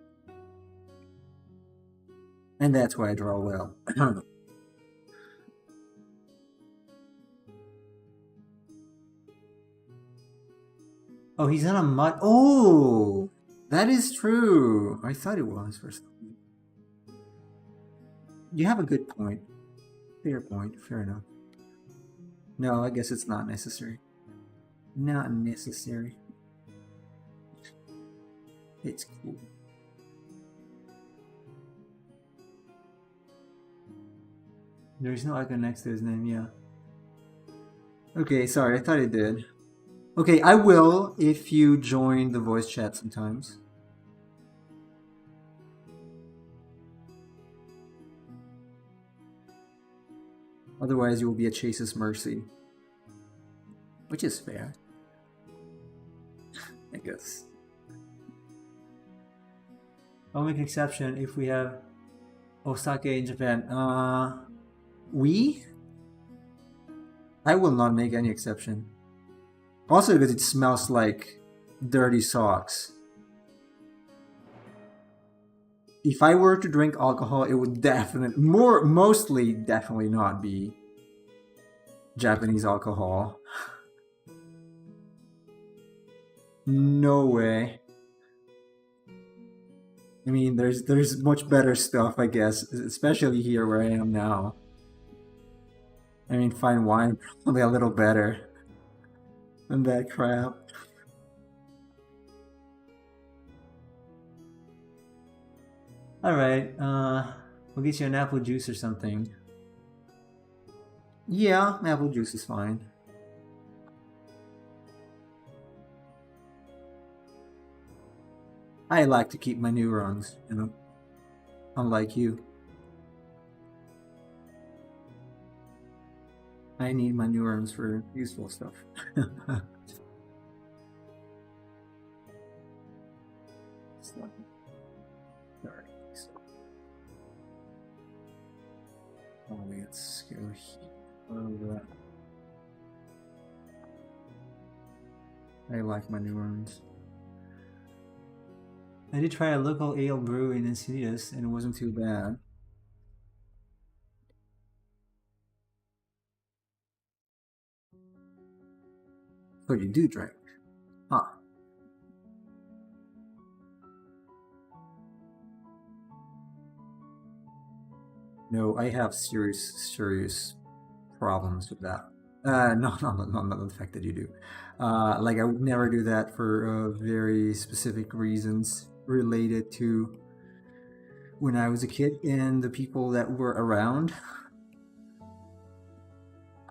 And that's why I draw well. Oh, he's on a mod. Oh, that is true. I thought it was for something. You have a good point. Fair point. Fair enough. No, I guess it's not necessary. Not necessary. It's cool. There's no icon next to his name, yeah. Okay, sorry, I thought it did. Okay, I will if you join the voice chat sometimes. Otherwise, you will be at Chase's mercy. Which is fair. I guess. I'll make an exception if we have Osaka in Japan. We? I will not make any exception. Also because it smells like dirty socks. If I were to drink alcohol, it would mostly definitely not be Japanese alcohol. No way. I mean, there's much better stuff, I guess, especially here where I am now. I mean, fine wine probably a little better than that crap. All right, we'll get you an apple juice or something. Yeah, apple juice is fine. I like to keep my neurons, you know, unlike you. I need my neurons for useful stuff. Oh, let's go here. I like my neurons. I did try a local ale brew in Insidious and it wasn't too bad. So you do drink? Huh. No, I have serious problems with that. No, not the fact that you do. Like I would never do that for very specific reasons related to when I was a kid and the people that were around.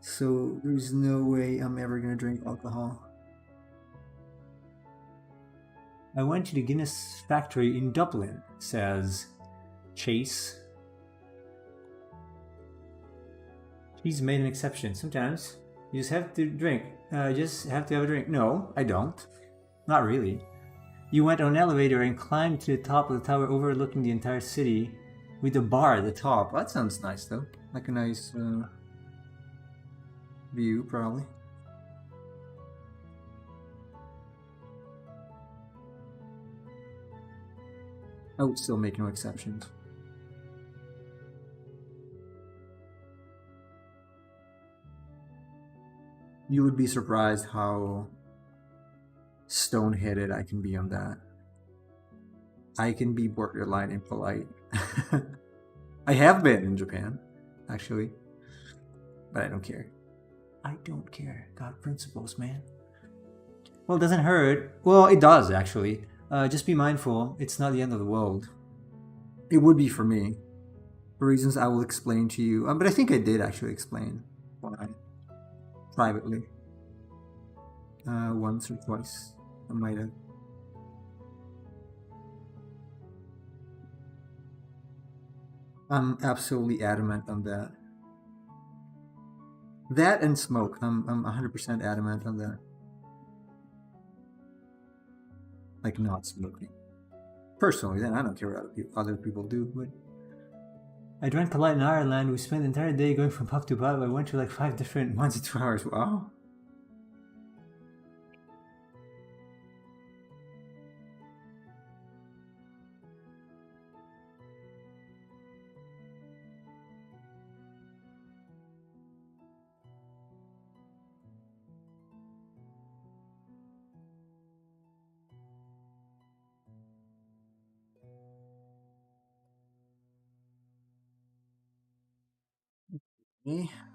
So there's no way I'm ever gonna drink alcohol. I went to the Guinness factory in Dublin, says Chase. She's made an exception. Sometimes you just have to drink. Just have to have a drink. No, I don't. Not really. You went on an elevator and climbed to the top of the tower overlooking the entire city with a bar at the top. That sounds nice, though. Like a nice view, probably. I would still make no exceptions. You would be surprised how stone-headed I can be on that. I can be borderline impolite. I have been in Japan, actually. But I don't care. I don't care. Got principles, man. Well, it doesn't hurt. Well, it does, actually. Just be mindful. It's not the end of the world. It would be for me. For reasons I will explain to you. But I think I did actually explain why. Privately. Once or twice. I might have. I'm absolutely adamant on that. That and smoke. I'm 100% adamant on that. Like not smoking. Personally, then I don't care what other people do, but I drank a lot in Ireland. We spent the entire day going from pub to pub. I went to like 5 different 1 to 2 hours. Wow.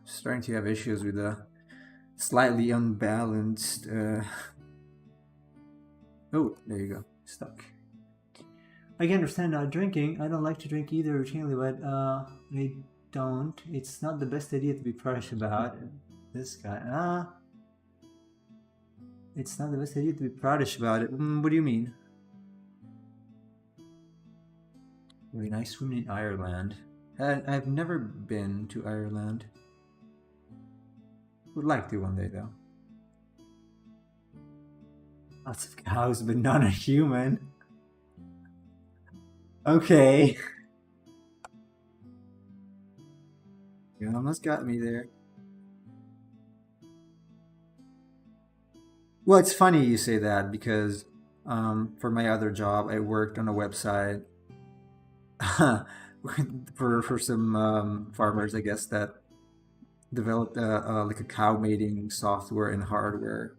Starting to have issues with the slightly unbalanced. Oh, there you go. Stuck. I can understand not drinking. I don't like to drink either routinely, but I don't. It's not the best idea to be prudish about. This guy, it's not the best idea to be prudish about it. What do you mean? Really nice women in Ireland. I've never been to Ireland. Would like to one day, though. Lots of cows, but none are human. Okay. You almost got me there. Well, it's funny you say that because for my other job, I worked on a website for some farmers, I guess, that developed like a cow mating software and hardware.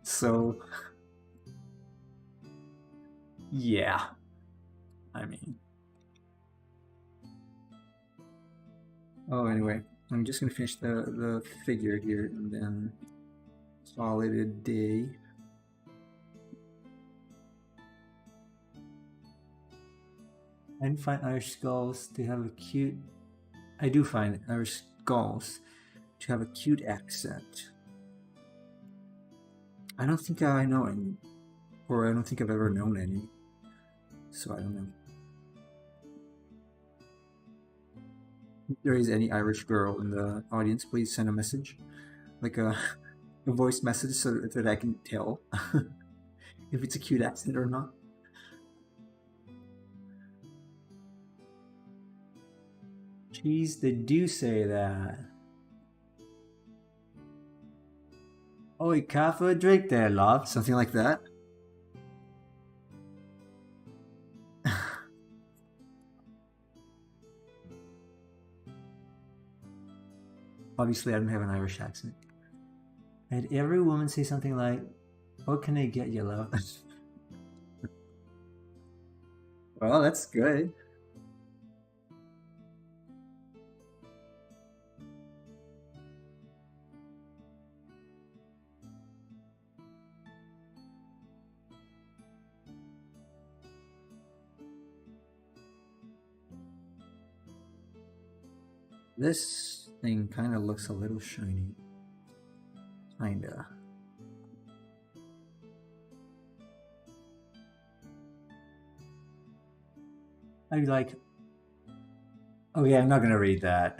So, yeah, I mean. Oh, anyway, I'm just gonna finish the figure here and then call it a day. I find Irish skulls to have a cute. I do find Irish skulls to have a cute accent. I don't think I know any, or I don't think I've ever known any, so I don't know. If there is any Irish girl in the audience, please send a message, like a voice message, so that I can tell if it's a cute accent or not. Jeez, they do say that. Oi, Kaffa, drink there, love. Something like that. Obviously, I don't have an Irish accent. I had every woman say something like, "What can I get you, love?" Well, that's good. This thing kind of looks a little shiny. Kinda. I'd be like, Oh yeah, I'm not gonna read that.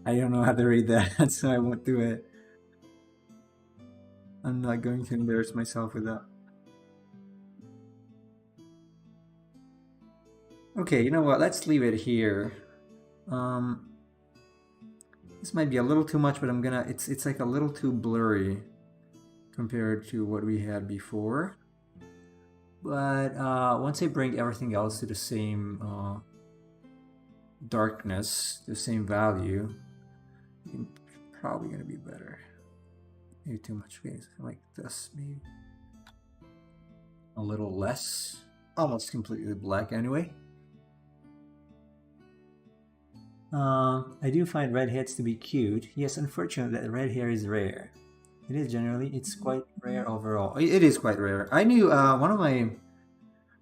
I don't know how to read that, so I won't do it. I'm not going to embarrass myself with that. Okay, you know what? Let's leave it here. This might be a little too much, but I'm gonna. It's like a little too blurry compared to what we had before. But once I bring everything else to the same darkness, the same value, it's probably gonna be better. Maybe too much space, like this, maybe a little less. Almost completely black anyway. I do find redheads to be cute. Yes, unfortunately, that red hair is rare. It is generally, it's quite rare overall. It is quite rare. I knew one of my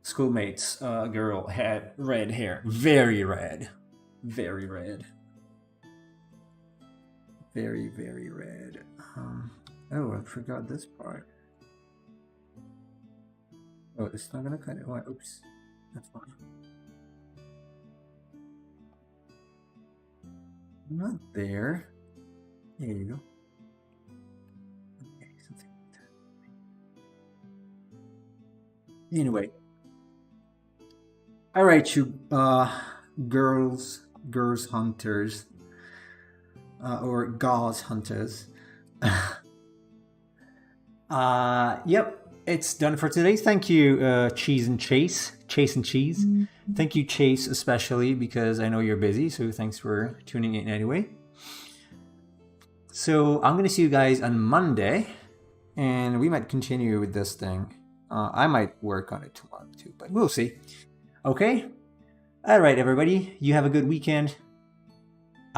schoolmates, girl, had red hair. Very red. Very red. Very, very red. Oh, I forgot this part. Oh, it's not gonna cut it. Oh, oops. That's fine. Not there. There you go. Okay, something like that. Anyway. Alright, you girls hunters. Or gauze hunters. Yep, it's done for today. Thank you, Cheese and Chase. Chase and Cheese. Thank you, Chase, especially because I know you're busy, so thanks for tuning in anyway. So I'm going to see you guys on Monday, and we might continue with this thing. I might work on it tomorrow too, but we'll see. Okay? All right, everybody. You have a good weekend.